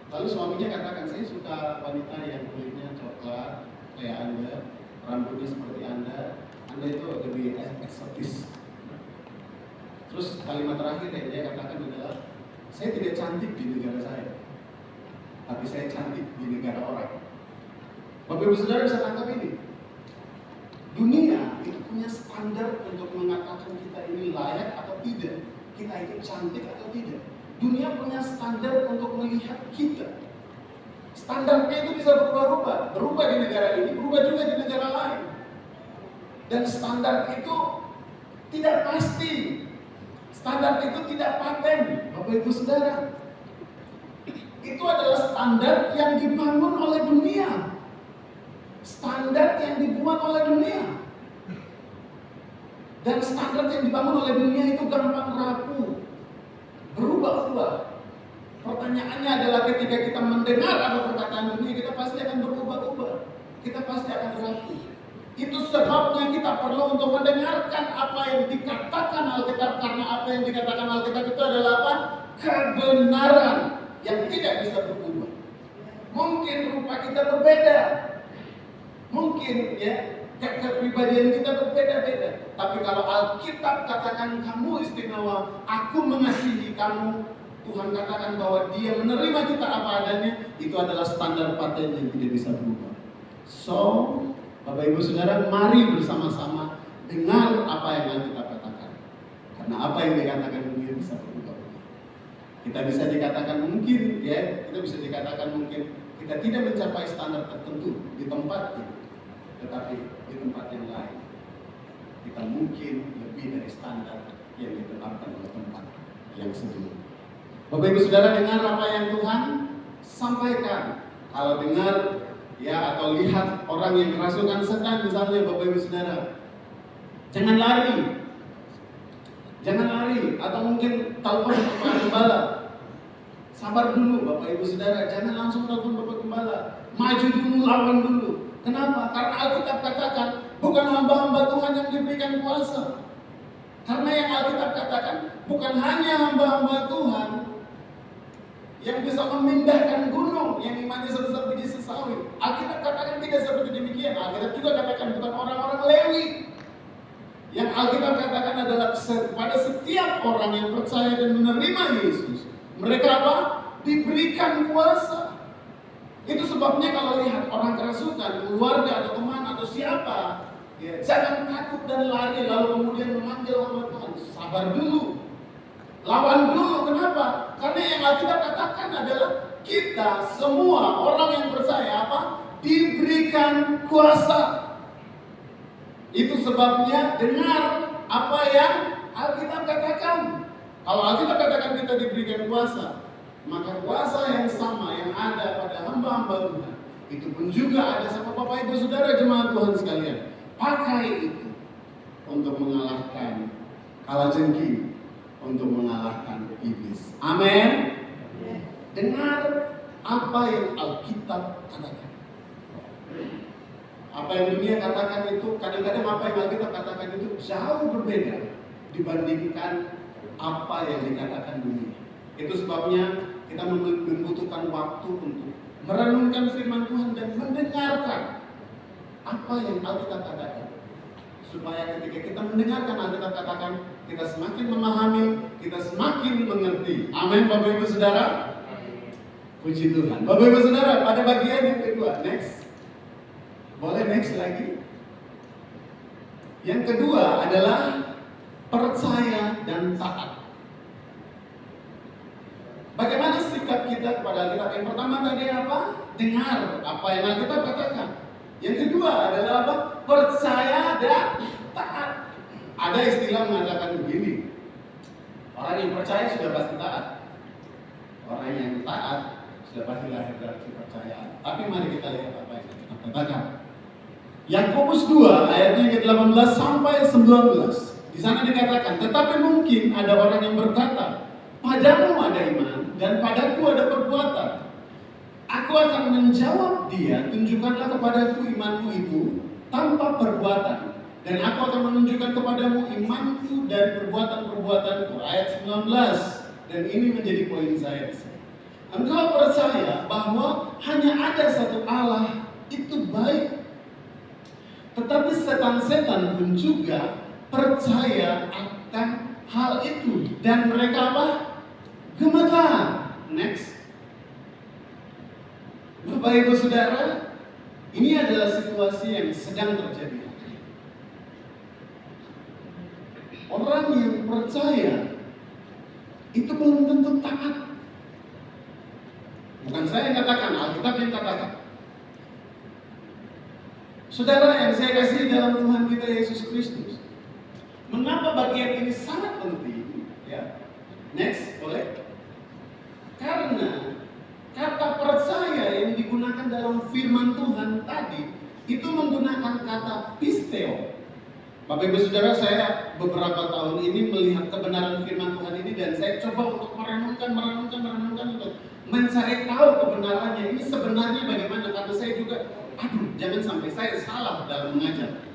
Lalu suaminya katakan, saya suka wanita yang kulitnya coklat kayak Anda, rambutnya seperti Anda itu lebih eksotis. Terus kalimat terakhir yang dia katakan adalah, saya tidak cantik di negara saya, tapi saya cantik di negara orang. Bapak Ibu Saudara bisa tangkap ini. Dunia itu punya standar untuk mengatakan kita ini layak atau tidak, kita itu cantik atau tidak. Dunia punya standar untuk melihat kita. Standarnya itu bisa berubah-ubah, berubah di negara ini, berubah juga di negara lain. Dan standar itu tidak pasti. Standar itu tidak paten, Bapak Ibu Saudara. Itu adalah standar yang dibangun oleh dunia. Standar yang dibuat oleh dunia. Dan standar yang dibangun oleh dunia itu gampang rapuh, berubah-ubah. Pertanyaannya adalah ketika kita mendengar apa perkataan dunia, kita pasti akan berubah-ubah. Kita pasti akan rapuh. Itu sebabnya kita perlu untuk mendengarkan apa yang dikatakan Alkitab. Karena apa yang dikatakan Alkitab itu adalah apa? Kebenaran yang tidak bisa berubah. Mungkin rupa kita berbeda, mungkin kepribadian kita berbeda-beda. Tapi kalau Alkitab katakan kamu istimewa, aku mengasihi kamu, Tuhan katakan bahwa Dia menerima kita apa adanya, itu adalah standar paten yang tidak bisa berubah. So, Bapak Ibu Saudara, mari bersama-sama dengar apa yang Alkitab katakan. Karena apa yang dikatakan dunia bisa berubah. Kita bisa dikatakan mungkin, kita bisa dikatakan mungkin kita tidak mencapai standar tertentu di tempat ini, tetapi di tempat yang lain kita mungkin lebih dari standar yang ditetapkan oleh tempat yang sebelumnya. Bapak Ibu Saudara, dengar apa yang Tuhan sampaikan. Kalau dengar atau lihat orang yang kerasukan setan misalnya, Bapak Ibu Saudara, jangan lari. Jangan lari, atau mungkin telepon Bapak Gembala. Sabar dulu Bapak Ibu Saudara, jangan langsung telepon Bapak Gembala. Maju dulu, lawan dulu. Kenapa? Karena Alkitab katakan bukan hamba-hamba Tuhan yang diberikan kuasa. Karena yang Alkitab katakan bukan hanya hamba-hamba Tuhan yang bisa memindahkan gunung yang imannya sebesar biji sesawi. Alkitab katakan tidak seperti demikian. Alkitab juga katakan bukan orang-orang Lewi. Yang Alkitab katakan adalah pada setiap orang yang percaya dan menerima Yesus, mereka apa? Diberikan kuasa. Itu sebabnya kalau lihat orang kerasukan, keluarga atau teman atau siapa, jangan takut dan lari lalu kemudian memanggil hamba Tuhan. Sabar dulu, lawan dulu. Kenapa? Karena yang Alkitab katakan adalah kita semua orang yang percaya apa? Diberikan kuasa. Itu sebabnya dengar apa yang Alkitab katakan. Kalau Alkitab katakan kita diberikan kuasa, maka kuasa yang sama yang ada pada hamba-hamba Tuhan, itu pun juga ada sama Bapak Ibu Saudara jemaat Tuhan sekalian. Pakai itu untuk mengalahkan kalajengking, untuk mengalahkan iblis. Amin. Dengar apa yang Alkitab katakan. Apa yang dunia katakan itu, kadang-kadang apa yang Alkitab katakan itu jauh berbeda dibandingkan apa yang dikatakan dunia. Itu sebabnya kita membutuhkan waktu untuk merenungkan firman Tuhan dan mendengarkan apa yang Alkitab katakan. Supaya ketika kita mendengarkan Alkitab katakan, kita semakin memahami, kita semakin mengerti. Amin Bapak Ibu Saudara. Puji Tuhan. Bapak Ibu Saudara, pada bagian yang kedua, next. Boleh next lagi. Yang kedua adalah percaya dan taat. Bagaimana sikap kita kepada Alkitab? Yang pertama tadi apa? Dengar apa yang Alkitab katakan. Yang kedua adalah apa? Percaya dan taat. Ada istilah mengatakan begini, orang yang percaya sudah pasti taat. Orang yang taat sudah pasti lahir dari kepercayaan. Tapi mari kita lihat apa yang Alkitab katakan. Yakobus 2 ayatnya ke-18 sampai 19. Di sana dikatakan, tetapi mungkin ada orang yang berkata, padamu ada iman dan padaku ada perbuatan. Aku akan menjawab dia, tunjukkanlah kepadaku imanmu itu tanpa perbuatan, dan aku akan menunjukkan kepadamu imanku dari perbuatan-perbuatanku. Ayat 19, dan ini menjadi poin saya. Engkau percaya bahwa hanya ada satu Allah, itu baik. Tetapi setan-setan pun juga percaya akan hal itu, dan mereka apa? Gemetar. Next. Bapak Ibu Saudara, ini adalah situasi yang sedang terjadi. Orang yang percaya itu belum tentu taat. Bukan saya yang katakan, Alkitab yang katakan. Saudara yang saya kasih dalam Tuhan kita Yesus Kristus, mengapa bagian ini sangat penting? Ya. Next, boleh? Karena kata percaya yang digunakan dalam firman Tuhan tadi itu menggunakan kata pisteo. Bapak Ibu Saudara, saya beberapa tahun ini melihat kebenaran firman Tuhan ini dan saya coba untuk merenungkan untuk mencari tahu kebenarannya. Ini sebenarnya bagaimana? Karena saya juga, jangan sampai saya salah dalam mengajar.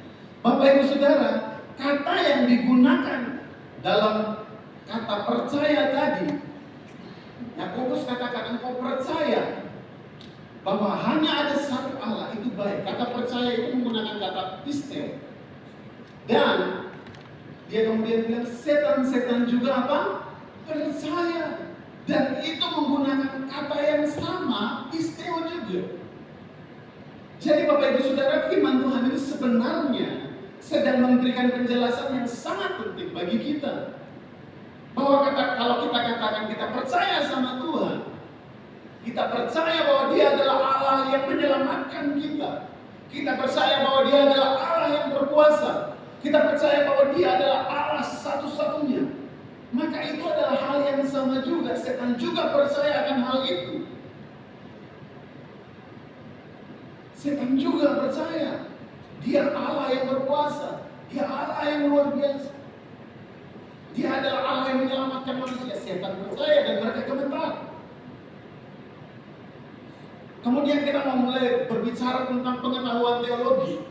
Bapak Ibu Saudara, kata yang digunakan dalam kata percaya tadi, Yakobus katakan engkau percaya bahwa hanya ada satu Allah, itu baik. Kata percaya itu menggunakan kata pisteo. Dan dia kemudian bilang setan-setan juga apa? Percaya, dan menggunakan kata yang sama, pisteo juga. Jadi Bapak Ibu Saudara, firman Tuhan ini sebenarnya sedang memberikan penjelasan yang sangat penting bagi kita. Bahwa kalau kita katakan kita percaya sama Tuhan, kita percaya bahwa Dia adalah Allah yang menyelamatkan kita. Kita percaya bahwa Dia adalah Allah yang berkuasa. Kita percaya bahwa Dia adalah Allah satu-satunya. Maka itu adalah hal yang sama juga. Setan juga percaya akan hal itu. Setan juga percaya Dia Allah yang berkuasa. Dia Allah yang luar biasa. Dia adalah Allah yang menyelamatkan manusia. Setan percaya dan mereka gemetar. Kemudian kita mau mulai berbicara tentang pengetahuan teologi.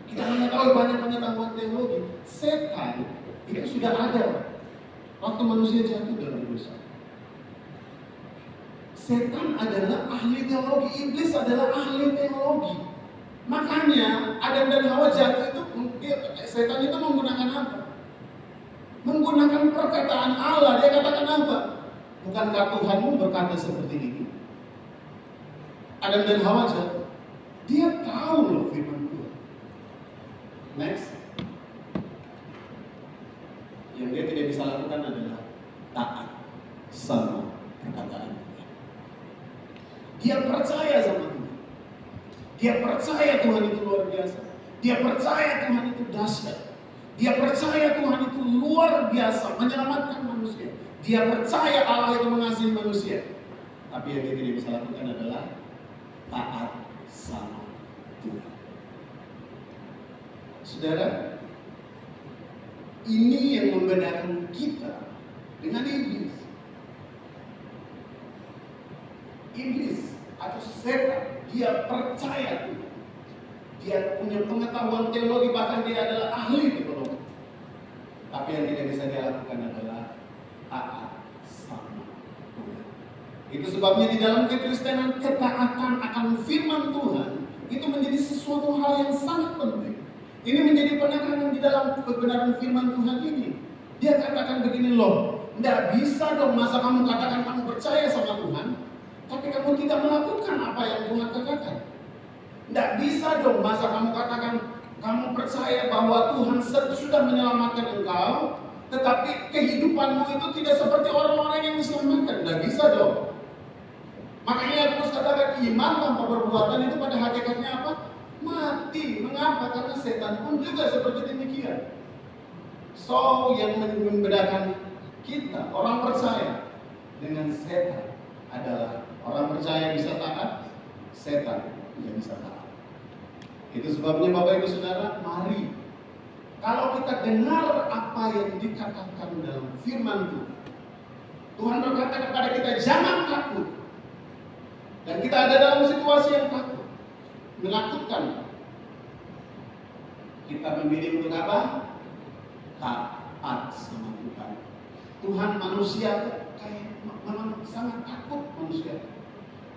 Kita mengetahui banyak pengetahuan teologi. Setan itu sudah ada waktu manusia jatuh dalam dosa. Setan adalah ahli teologi, iblis adalah ahli teologi. Makanya Adam dan Hawa jatuh itu, setan itu menggunakan apa? Menggunakan perkataan Allah. Dia katakan apa? Bukankah Tuhanmu berkata seperti ini? Adam dan Hawa jatuh. Dia tahu loh firman Tuhan. Next. Yang dia tidak bisa lakukan adalah taat sama perkataan Tuhan. Dia percaya sama Tuhan. Dia percaya Tuhan itu luar biasa. Dia percaya Tuhan itu dahsyat. Dia percaya Tuhan itu luar biasa menyelamatkan manusia. Dia percaya Allah itu mengasihi manusia. Tapi yang dia tidak bisa lakukan adalah taat sama Tuhan. Saudara, ini yang membedakan kita dengan iblis. Iblis atau setan, dia percaya Tuhan. Dia punya pengetahuan teologi, bahkan dia adalah ahli teologi. Tapi yang tidak bisa dia lakukan adalah taat sama Tuhan. Itu sebabnya di dalam kekristenan ketaatan akan firman Tuhan itu menjadi sesuatu hal yang sangat penting. Ini menjadi penekanan di dalam kebenaran firman Tuhan ini. Dia katakan begini loh, tidak bisa dong masa kamu katakan kamu percaya sama Tuhan, tapi kamu tidak melakukan apa yang Tuhan katakan. Tidak bisa dong masa kamu katakan kamu percaya bahwa Tuhan sudah menyelamatkan engkau, tetapi kehidupanmu itu tidak seperti orang-orang yang diselamatkan. Tidak bisa dong. Makanya aku katakan iman tanpa perbuatan itu pada hakikatnya apa? Mati. Mengapa? Karena setan pun juga seperti demikian. So yang membedakan kita orang percaya dengan setan adalah orang percaya bisa taat, setan tidak bisa taat. Itu sebabnya Bapak Ibu Saudara, mari kalau kita dengar apa yang dikatakan dalam firman Tuhan, Tuhan berkata kepada kita jangan takut. Dan kita ada dalam situasi yang takut, menakutkan. Kita memilih untuk apa? Taat sama Tuhan. Tuhan manusia kayak memang sangat takut manusia.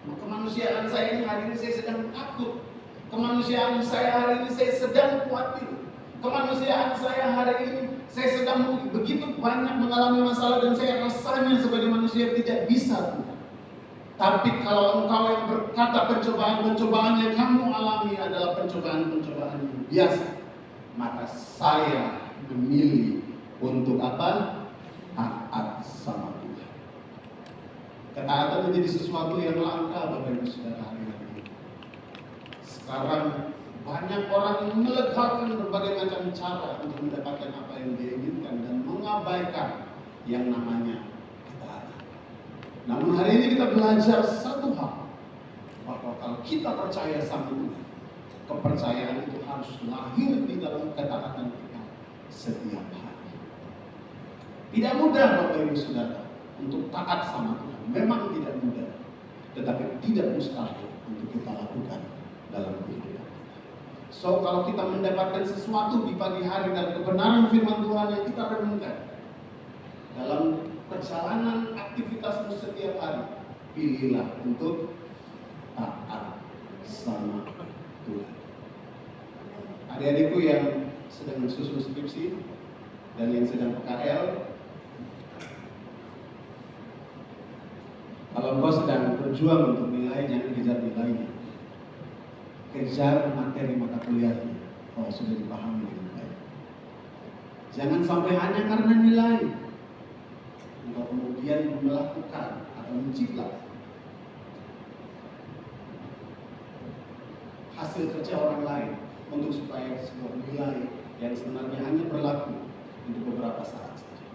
Kemanusiaan saya ini hari ini saya sedang takut. Kemanusiaan saya hari ini saya sedang khawatir. Kemanusiaan saya hari ini saya sedang begitu banyak mengalami masalah dan saya rasanya sebagai manusia tidak bisa Tuhan. Tapi kalau engkau yang berkata pencobaan-pencobaan yang kamu alami adalah pencobaan-pencobaan yang biasa, maka saya memilih untuk apa? Taat sama Tuhan. Ketaatan menjadi sesuatu yang langka Bapak Ibu Saudara hari ini. Sekarang banyak orang yang meletakkan berbagai macam cara untuk mendapatkan apa yang dia inginkan dan mengabaikan yang namanya ketaatan. Namun hari ini kita belajar satu hal, bahwa kalau kita percaya sama Tuhan, kepercayaan itu harus lahir di dalam ketaatan kita setiap hari. Tidak mudah Bapak Ibu Saudara untuk taat sama Tuhan. Memang tidak mudah, tetapi tidak mustahil untuk kita lakukan dalam kehidupan kita. So kalau kita mendapatkan sesuatu di pagi hari dari kebenaran firman Tuhan yang kita renungkan dalam perjalanan aktivitasmu setiap hari, pilihlah untuk taat sama Tuhan. Adik-adikku yang sedang susun skripsi dan yang sedang PKL, Kalau engkau sedang berjuang untuk nilai, jangan kejar nilainya. Kejar materi mata kuliahnya. Oh, sudah dipahami dengan baik. Jangan sampai hanya karena nilai engkau kemudian melakukan atau menciplak hasil kerja orang lain untuk supaya sebuah nilai yang sebenarnya hanya berlaku untuk beberapa saat saja.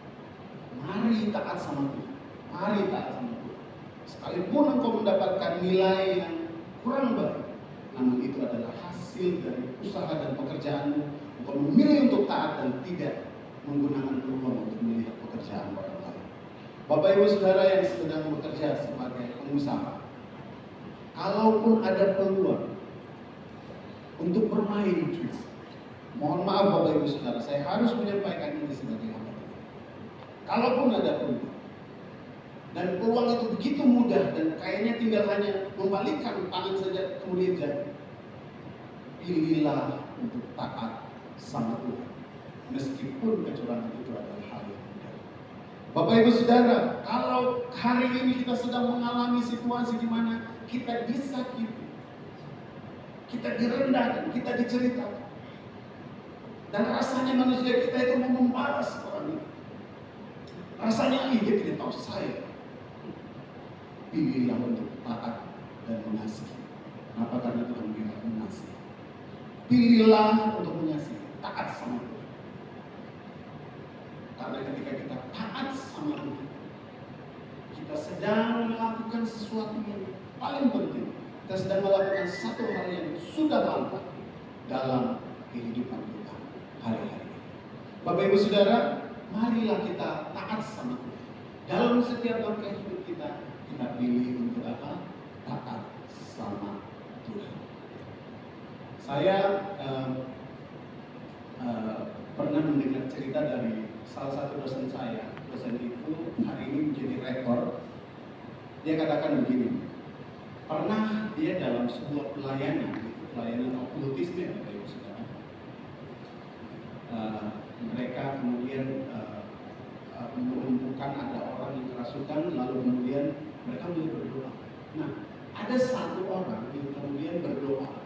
Mari taat sama Tuhan. Mari taat sama Tuhan. Sekalipun engkau mendapatkan nilai yang kurang baik, namun itu adalah hasil dari usaha dan pekerjaanmu. Engkau memilih untuk taat dan tidak menggunakan peluang untuk melihat pekerjaan orang lain. Bapak Ibu Saudara yang sedang bekerja sebagai pengusaha, kalaupun ada peluang untuk bermain judi, mohon maaf Bapak Ibu Saudara, saya harus menyampaikan ini sebagai hamba. Kalaupun ada peluang, dan peluang itu begitu mudah dan kayaknya tinggal hanya membalikkan tangan saja kemudian jadi, pilihlah untuk taat sama Tuhan, meskipun kecurangan itu adalah hal yang mudah. Bapak Ibu Saudara, kalau hari ini kita sedang mengalami situasi di mana kita disakiti, kita direndahkan, kita diceritakan, dan rasanya manusia kita itu mau membalas orang itu. Rasanya dia tidak tahu saya. Pilihlah untuk taat dan mengasihi. Kenapa? Karena Tuhan bilang mengasihi. Pilihlah untuk mengasihi, taat sama Tuhan. Karena ketika kita taat sama Tuhan, kita sedang melakukan sesuatu yang paling penting. Kita sedang melakukan satu hal yang sudah mantap dalam kehidupan kita hari-hari. Bapak Ibu Saudara, marilah kita taat sama Tuhan. Dalam setiap langkah hidup kita, kita pilih untuk apa? Taat sama Tuhan. Saya pernah mendengar cerita dari salah satu dosen saya. Dosen itu hari ini menjadi rektor. Dia katakan begini, pernah dia dalam sebuah pelayanan okultisme, Bapak Ibu Saudara. Mereka kemudian menemukan ada orang yang kerasukan, lalu kemudian mereka mulai berdoa. Nah, ada satu orang yang kemudian berdoa,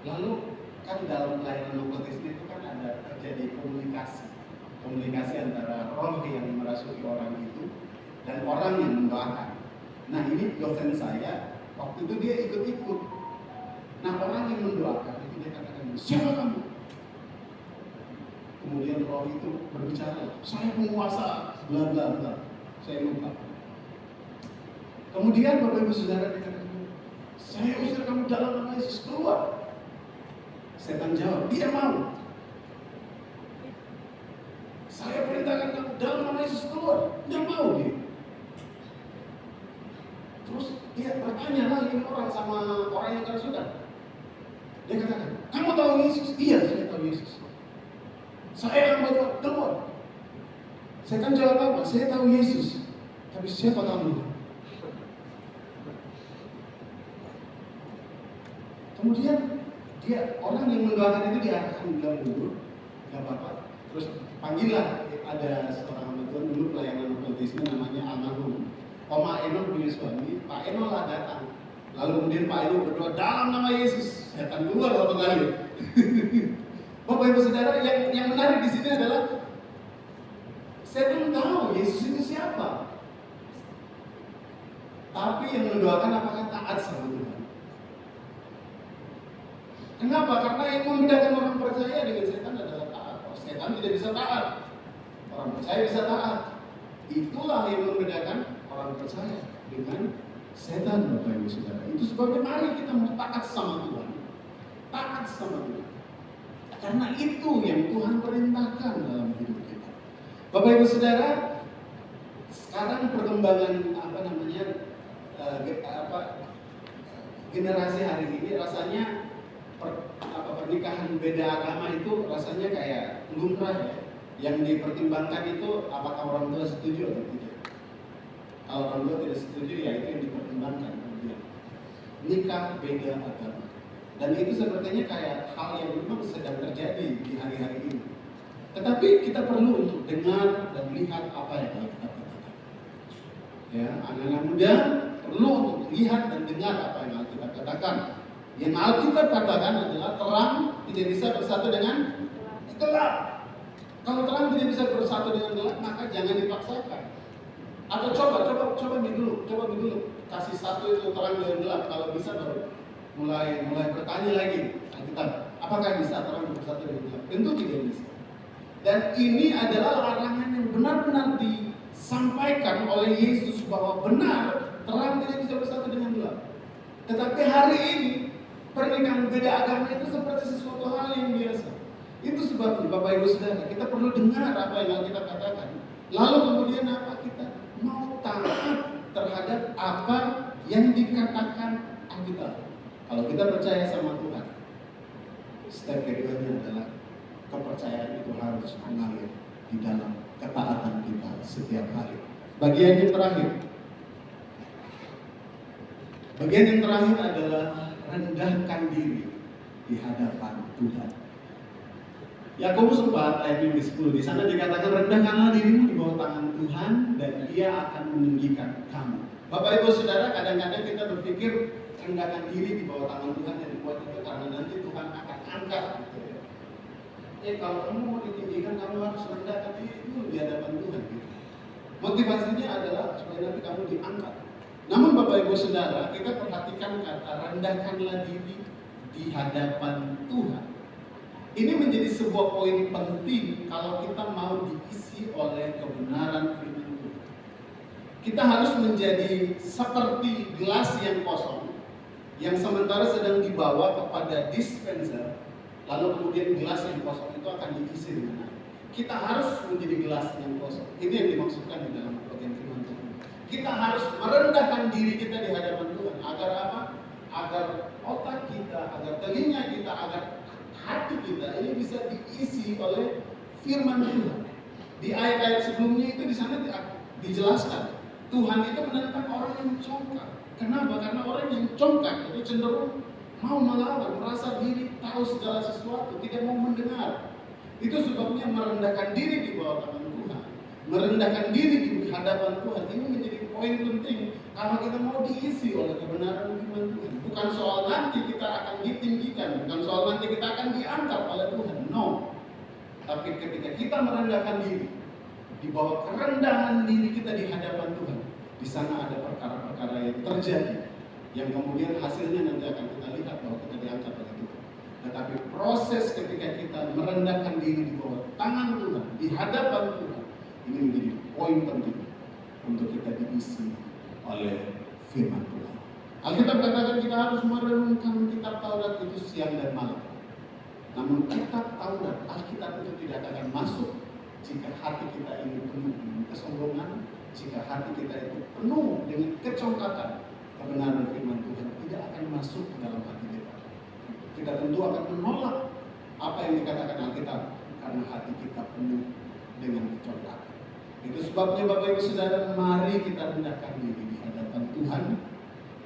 lalu kan dalam pelayanan okultisme itu kan ada terjadi komunikasi antara roh yang merasuki orang itu dan orang yang mendoakan. Nah, ini dosen saya, waktu itu dia ikut-ikut. Nah, orang yang mendoakan itu dia katakan, siapa kamu? Kemudian roh itu berbicara, saya penguasa, bla bla bla. Saya lupa. Kemudian Bapak Ibu Saudara dikatakan, saya usir kamu dalam nama Yesus, keluar. Setan jawab, tidak mau. Saya perintahkan kamu dalam nama Yesus, keluar. Tidak mau dia. Terus dia bertanya lagi orang sama orang yang kerasukan. Dia katakan, kamu tahu Yesus? Iya, saya tahu Yesus. Saya yang bawa keluar. Setan jawab apa? Saya tahu Yesus. Tapi siapa kamu? Kemudian dia orang yang mendoakan itu diarahkan bilang dulu, nggak apa-apa. Terus panggillah, ada seorang hamba Tuhan dulu pelayanan okultisme namanya almarhum Oma Eno punya suami, Pak Eno lah datang. Lalu kemudian Pak Eno berdoa dalam nama Yesus. Setan keluar satu kali. Bapak Ibu Saudara, yang menarik di sini adalah setan tahu Yesus itu siapa. Tapi yang mendoakan apakah taat sama Tuhan? Kenapa? Karena yang membedakan orang percaya dengan setan adalah taat. Oh, setan tidak bisa taat. Orang percaya bisa taat. Itulah yang membedakan orang percaya dengan setan, Bapak Ibu Saudara. Itu sebabnya mari kita taat sama Tuhan. Taat sama Tuhan. Karena itu yang Tuhan perintahkan dalam hidup kita. Bapak Ibu Saudara, sekarang perkembangan generasi hari ini rasanya pernikahan beda agama itu rasanya kayak lumrah ya. Yang dipertimbangkan itu apakah orang tua setuju atau tidak. Kalau orang tua tidak setuju, ya itu yang dipertimbangkan kemudian. Nikah beda agama. Dan itu sepertinya kayak hal yang memang sedang terjadi di hari-hari ini. Tetapi kita perlu untuk dengar dan lihat apa yang kita katakan. Ya, anak-anak muda, perlu untuk lihat dan dengar apa yang Alkitab katakan. Yang Alkitab katakan adalah terang tidak bisa bersatu dengan gelap. Kalau terang tidak bisa bersatu dengan gelap, maka jangan dipaksakan. Atau coba dulu, kasih satu itu terang dengan gelap. Kalau bisa baru mulai bertanya lagi Alkitab, apakah bisa terang bersatu dengan gelap? Tentu tidak bisa. Dan ini adalah larangan yang benar-benar disampaikan oleh Yesus bahwa benar terang tidak bisa bersatu dengan gelap. Tetapi hari ini pernikahan beda agama itu seperti sesuatu hal yang biasa. Itu sebabnya Bapak Ibu Saudara, kita perlu dengar apa yang kita katakan. Lalu kemudian apa, kita mau taat terhadap apa yang dikatakan Alkitab. Kalau kita percaya sama Tuhan, step keduanya adalah kepercayaan itu harus mengalir di dalam ketaatan kita setiap hari. Bagian yang terakhir adalah rendahkan diri di hadapan Tuhan. Yakobus 4 ayat yang ke-10, di sana dikatakan rendahkanlah dirimu di bawah tangan Tuhan dan Dia akan meninggikan kamu. Bapak Ibu Saudara, kadang-kadang kita berpikir rendahkan diri di bawah tangan Tuhan yang dibuat itu karena nanti Tuhan akan angkat gitu ya. Kalau kamu mau ditinggikan, kamu harus rendahkan diri dulu di hadapan Tuhan gitu. Motivasinya adalah supaya nanti kamu diangkat. Namun Bapak Ibu Saudara, kita perhatikan kata rendahkanlah diri di hadapan Tuhan. Ini menjadi sebuah poin penting kalau kita mau diisi oleh kebenaran firman Tuhan. Kita harus menjadi seperti gelas yang kosong, yang sementara sedang dibawa kepada dispenser, lalu kemudian gelas yang kosong itu akan diisi dengan air. Kita harus menjadi gelas yang kosong. Ini yang dimaksudkan di dalam bagian firman Tuhan. Kita harus merendahkan diri kita di hadapan Tuhan. Agar apa? Agar otak kita, agar telinga kita, agar hati kita ini bisa diisi oleh firman Tuhan. Di ayat-ayat sebelumnya itu di sana dijelaskan Tuhan itu menentang orang yang congkak. Kenapa? Karena orang yang congkak itu cenderung mau melawan, merasa diri tahu segala sesuatu, tidak mau mendengar. Itu sebabnya merendahkan diri di bawah tangan Tuhan, merendahkan diri di hadapan Tuhan. Ini menjadi poin penting kalau kita mau diisi oleh kebenaran firman Tuhan. Bukan soal nanti kita akan ditinggikan, bukan soal nanti kita akan diangkat oleh Tuhan. No. Tapi ketika kita merendahkan diri, di bawah kerendahan diri kita di hadapan Tuhan, di sana ada perkara-perkara yang terjadi, yang kemudian hasilnya nanti akan kita lihat bahwa kita diangkat oleh Tuhan. Tetapi proses ketika kita merendahkan diri di bawah tangan Tuhan, di hadapan Tuhan, ini menjadi poin penting untuk kita diisi oleh firman Tuhan. Alkitab katakan kita harus merenungkan kitab Taurat itu siang dan malam. Namun kitab Taurat, Alkitab itu tidak akan masuk jika hati kita ini penuh dengan kesombongan, jika hati kita itu penuh dengan kecongkakan. Kebenaran firman Tuhan tidak akan masuk ke dalam hati kita. Kita tentu akan menolak apa yang dikatakan Alkitab karena hati kita penuh dengan kecongkakan. Itu sebabnya Bapak Ibu Saudara, mari kita rendahkan diri di hadapan Tuhan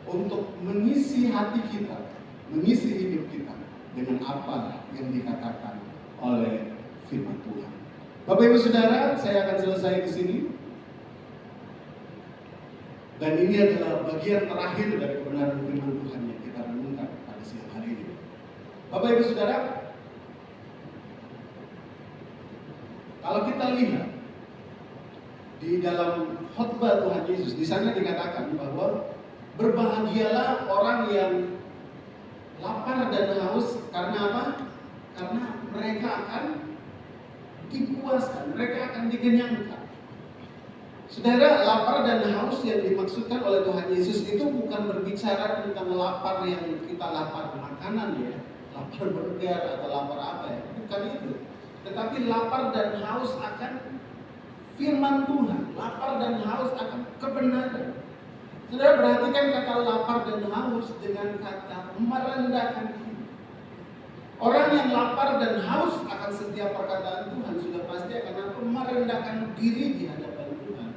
untuk mengisi hati kita, mengisi hidup kita dengan apa yang dikatakan oleh firman Tuhan. Bapak Ibu Saudara, saya akan selesai di sini. Dan ini adalah bagian terakhir dari kebenaran firman Tuhan yang kita renungkan pada siang hari ini. Bapak Ibu Saudara, kalau kita lihat di dalam khotbah Tuhan Yesus, di sana dikatakan bahwa berbahagialah orang yang lapar dan haus. Karena apa? Karena mereka akan dipuaskan, mereka akan dikenyangkan. Saudara, lapar dan haus yang dimaksudkan oleh Tuhan Yesus itu bukan berbicara tentang lapar yang kita lapar makanan ya, lapar burger atau lapar apa ya, bukan itu. Tetapi lapar dan haus akan firman Tuhan, lapar dan haus akan kebenaran. Saudara perhatikan kata lapar dan haus dengan kata merendahkan diri. Orang yang lapar dan haus akan setiap perkataan Tuhan sudah pasti akan merendahkan diri di hadapan Tuhan.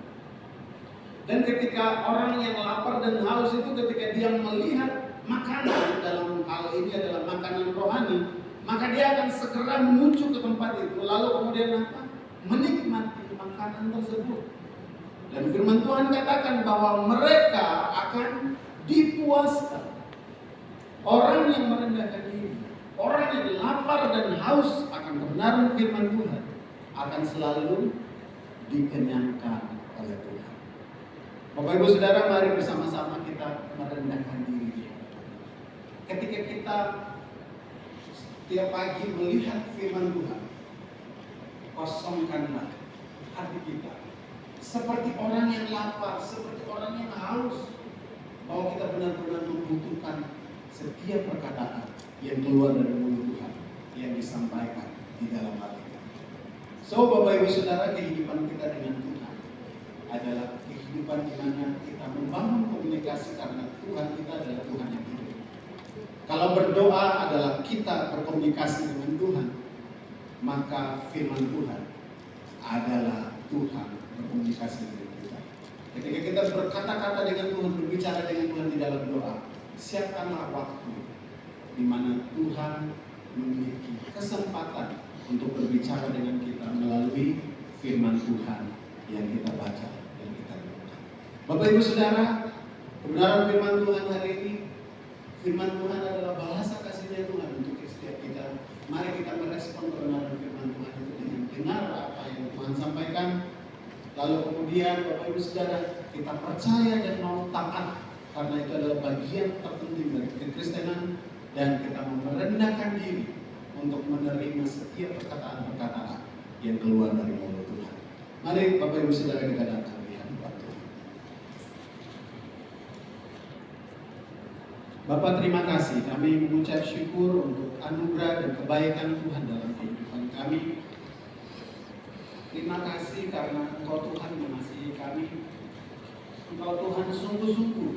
Dan ketika orang yang lapar dan haus itu ketika dia melihat makanan, dalam hal ini adalah makanan rohani, maka dia akan segera menuju ke tempat itu, lalu kemudian apa? Menikmati makanan tersebut. Dan firman Tuhan katakan bahwa mereka akan dipuaskan. Orang yang merendahkan diri, orang yang lapar dan haus akan kebenaran firman Tuhan akan selalu dikenyangkan oleh Tuhan. Bapak Ibu Saudara, mari bersama-sama kita merendahkan diri. Ketika kita setiap pagi melihat firman Tuhan, kosongkanlah hati kita. Seperti orang yang lapar, seperti orang yang haus, bahwa kita benar-benar membutuhkan setiap perkataan yang keluar dari mulut Tuhan, yang disampaikan di dalam hati kita. So, Bapak Ibu Saudara, kehidupan kita dengan Tuhan adalah kehidupan di mana kita membangun komunikasi karena Tuhan kita adalah Tuhan yang hidup. Kalau berdoa adalah kita berkomunikasi dengan Tuhan, maka firman Tuhan adalah Tuhan berkomunikasi dengan kita. Ketika kita berkata-kata dengan Tuhan, berbicara dengan Tuhan di dalam doa, siapkanlah waktu di mana Tuhan memiliki kesempatan untuk berbicara dengan kita melalui firman Tuhan yang kita baca dan kita renungkan. Bapak Ibu Saudara, kebenaran firman Tuhan hari ini, firman Tuhan adalah bahasa kasihnya Tuhan untuk setiap kita. Mari kita merespon kebenaran firman Tuhan itu dengan dengar apa yang Tuhan sampaikan. Lalu kemudian Bapak Ibu Saudara, kita percaya dan mau taat, karena itu adalah bagian terpenting dari kekristenan, dan kita merendahkan diri untuk menerima setiap perkataan-perkataan yang keluar dari mulut Tuhan. Mari Bapak Ibu Saudara kita datang di hadapan Tuhan. Bapak, terima kasih, kami mengucap syukur untuk anugerah dan kebaikan Tuhan dalam kehidupan kami. Terima kasih karena Engkau Tuhan mengasihi kami. Engkau Tuhan sungguh-sungguh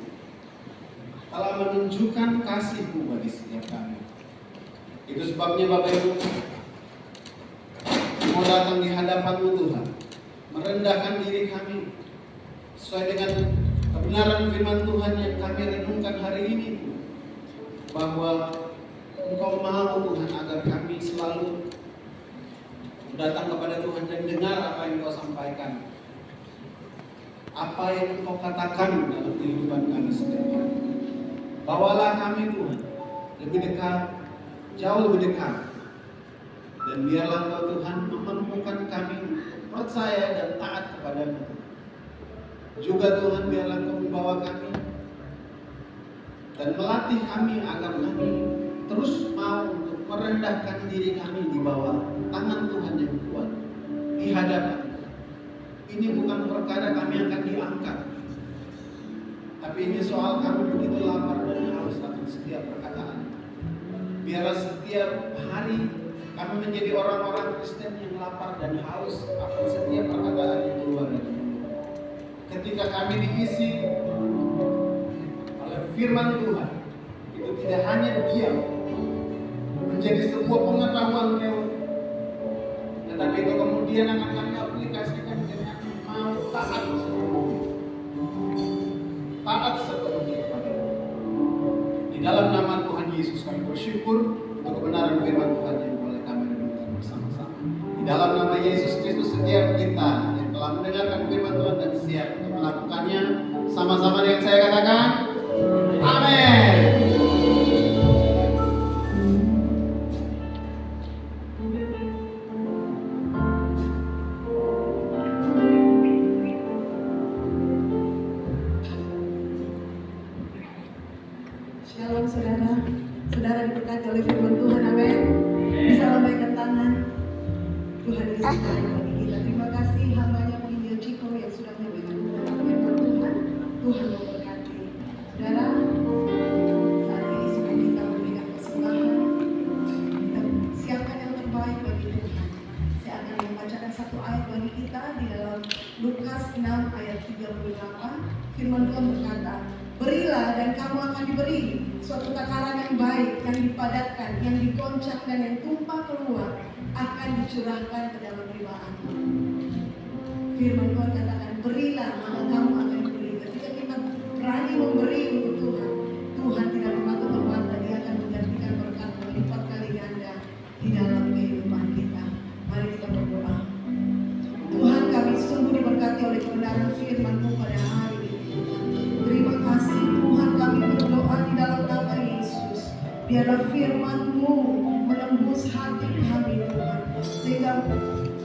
telah menunjukkan kasih-Mu bagi setiap kami. Itu sebabnya Bapak Ibu mau datang di hadapan-Mu Tuhan, merendahkan diri kami sesuai dengan kebenaran firman Tuhan yang kami renungkan hari ini, bahwa Engkau mau Tuhan agar kami selalu datang kepada Tuhan dan dengar apa yang Engkau sampaikan, apa yang Engkau katakan dalam kehidupan kami setiap hari. Bawalah kami Tuhan lebih dekat, jauh lebih dekat, dan biarlah Engkau Tuhan memampukan kami percaya dan taat kepada-Mu. Juga Tuhan, biarlah Engkau membawa kami dan melatih kami agar kami terus mau untuk merendahkan diri kami di bawah tangan Tuhan yang kuat di hadapan. Ini bukan perkara kami akan diangkat, tapi ini soal kami begitu lapar dan haus akan setiap perkataan. Biarlah setiap hari kami menjadi orang-orang Kristen yang lapar dan haus akan setiap perkataan yang keluar dari mulut. Ketika kami diisi oleh firman Tuhan, itu tidak hanya diam menjadi sebuah pengetahuan teori, tetapi itu kemudian akan kami aplikasikan dengan mau taat sepenuhnya. Taat sepenuhnya kepada Tuhan. Di dalam nama Tuhan Yesus kami bersyukur untuk kebenaran firman Tuhan yang boleh kami renungkan bersama-sama. Di dalam nama Yesus Kristus, setiap kita yang telah mendengarkan firman Tuhan dan siap untuk melakukannya, sama-sama dengan saya katakan, amin. Shalom saudara, saudara diberkati oleh firman Tuhan, amin. Bisa lambaikan tangan. Tuhan Yesus baik bagi kita. Terima kasih hambanya Penginjil Ciko yang sudah menyampaikan firman Tuhan. Tuhan memberkati. Saudara, saat ini sudah kita memberikan persembahan. Kita siapkan yang terbaik bagi Tuhan. Saya akan membacakan satu ayat bagi kita di dalam Lukas 6 ayat 38. Firman Tuhan berkata, berilah dan kamu akan diberi, suatu takaran yang baik, yang dipadatkan, yang digoncang dan yang tumpah keluar akan dicurahkan ke dalam ribaanmu. Firman Tuhan katakan, berilah maka kamu akan diberi. Ketika kita berani memberi untuk Tuhan, Tuhan tidak mematok mata, Dia akan menggantikan berkat berlipat kali ganda di dalam kehidupan kita. Mari kita berdoa. Tuhan, kami sungguh diberkati oleh kebenaran firman-Mu pada hari ini. Terima kasih Biarlah firman-Mu menembus hati kami Tuhan, sehingga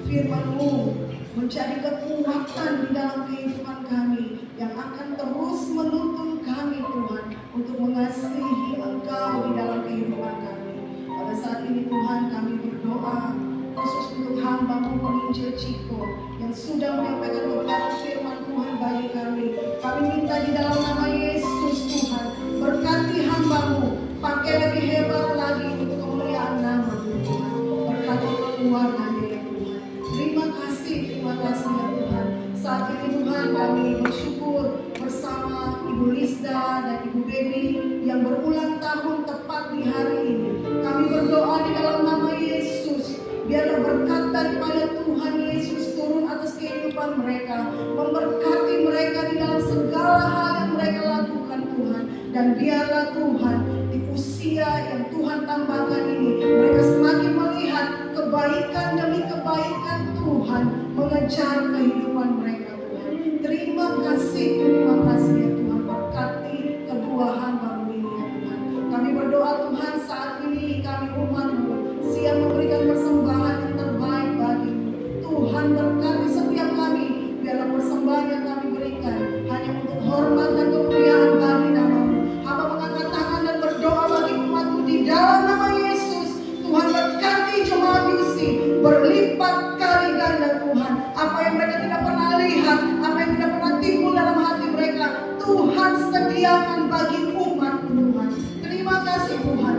firman-Mu menjadi kekuatan di dalam kehidupan kami yang akan terus menuntun kami Tuhan untuk mengasihi Engkau di dalam kehidupan kami. Pada saat ini Tuhan kami berdoa khusus untuk hamba-Mu penginjil Ciko yang sudah menyampaikan kebenaran firman Tuhan bagi kami. Kami minta di dalam nama Yesus Tuhan, berkati hamba-Mu, pakai lebih hebat lagi untuk kemuliaan nama-Mu Tuhan. Berkati keluarganya ya Tuhan. Terima kasih ya Tuhan. Saat ini Tuhan kami bersyukur bersama Ibu Lisda dan Ibu Baby yang berulang tahun tepat di hari ini. Kami berdoa di dalam nama Yesus, biarlah berkat daripada Tuhan Yesus turun atas kehidupan mereka, memberkati mereka di dalam segala hal yang mereka lakukan Tuhan. Dan biarlah Tuhan di usia yang Tuhan tambahkan ini, mereka semakin melihat kebaikan demi kebaikan Tuhan mengejar kehidupan mereka Tuhan. Terima kasih ya Tuhan, berkati kedua hamba-Mu ini ya Tuhan. Kami berdoa Tuhan saat ini kami umat-Mu siap memberikan persembahan yang terbaik bagi-Mu. Tuhan berkati setiap kami, biarlah persembahan yang kami berikan hanya untuk hormat dan kemuliaan bagi nama-Mu. Hamba mengangkat tangan dan berdoa bagi umat-Mu di dalam nama Yesus. Tuhan berkati jemaat UC berlipat kali ganda Tuhan. Apa yang mereka tidak pernah lihat, apa yang tidak pernah timbul dalam hati mereka, Tuhan sediakan bagi umat Tuhan. Terima kasih Tuhan.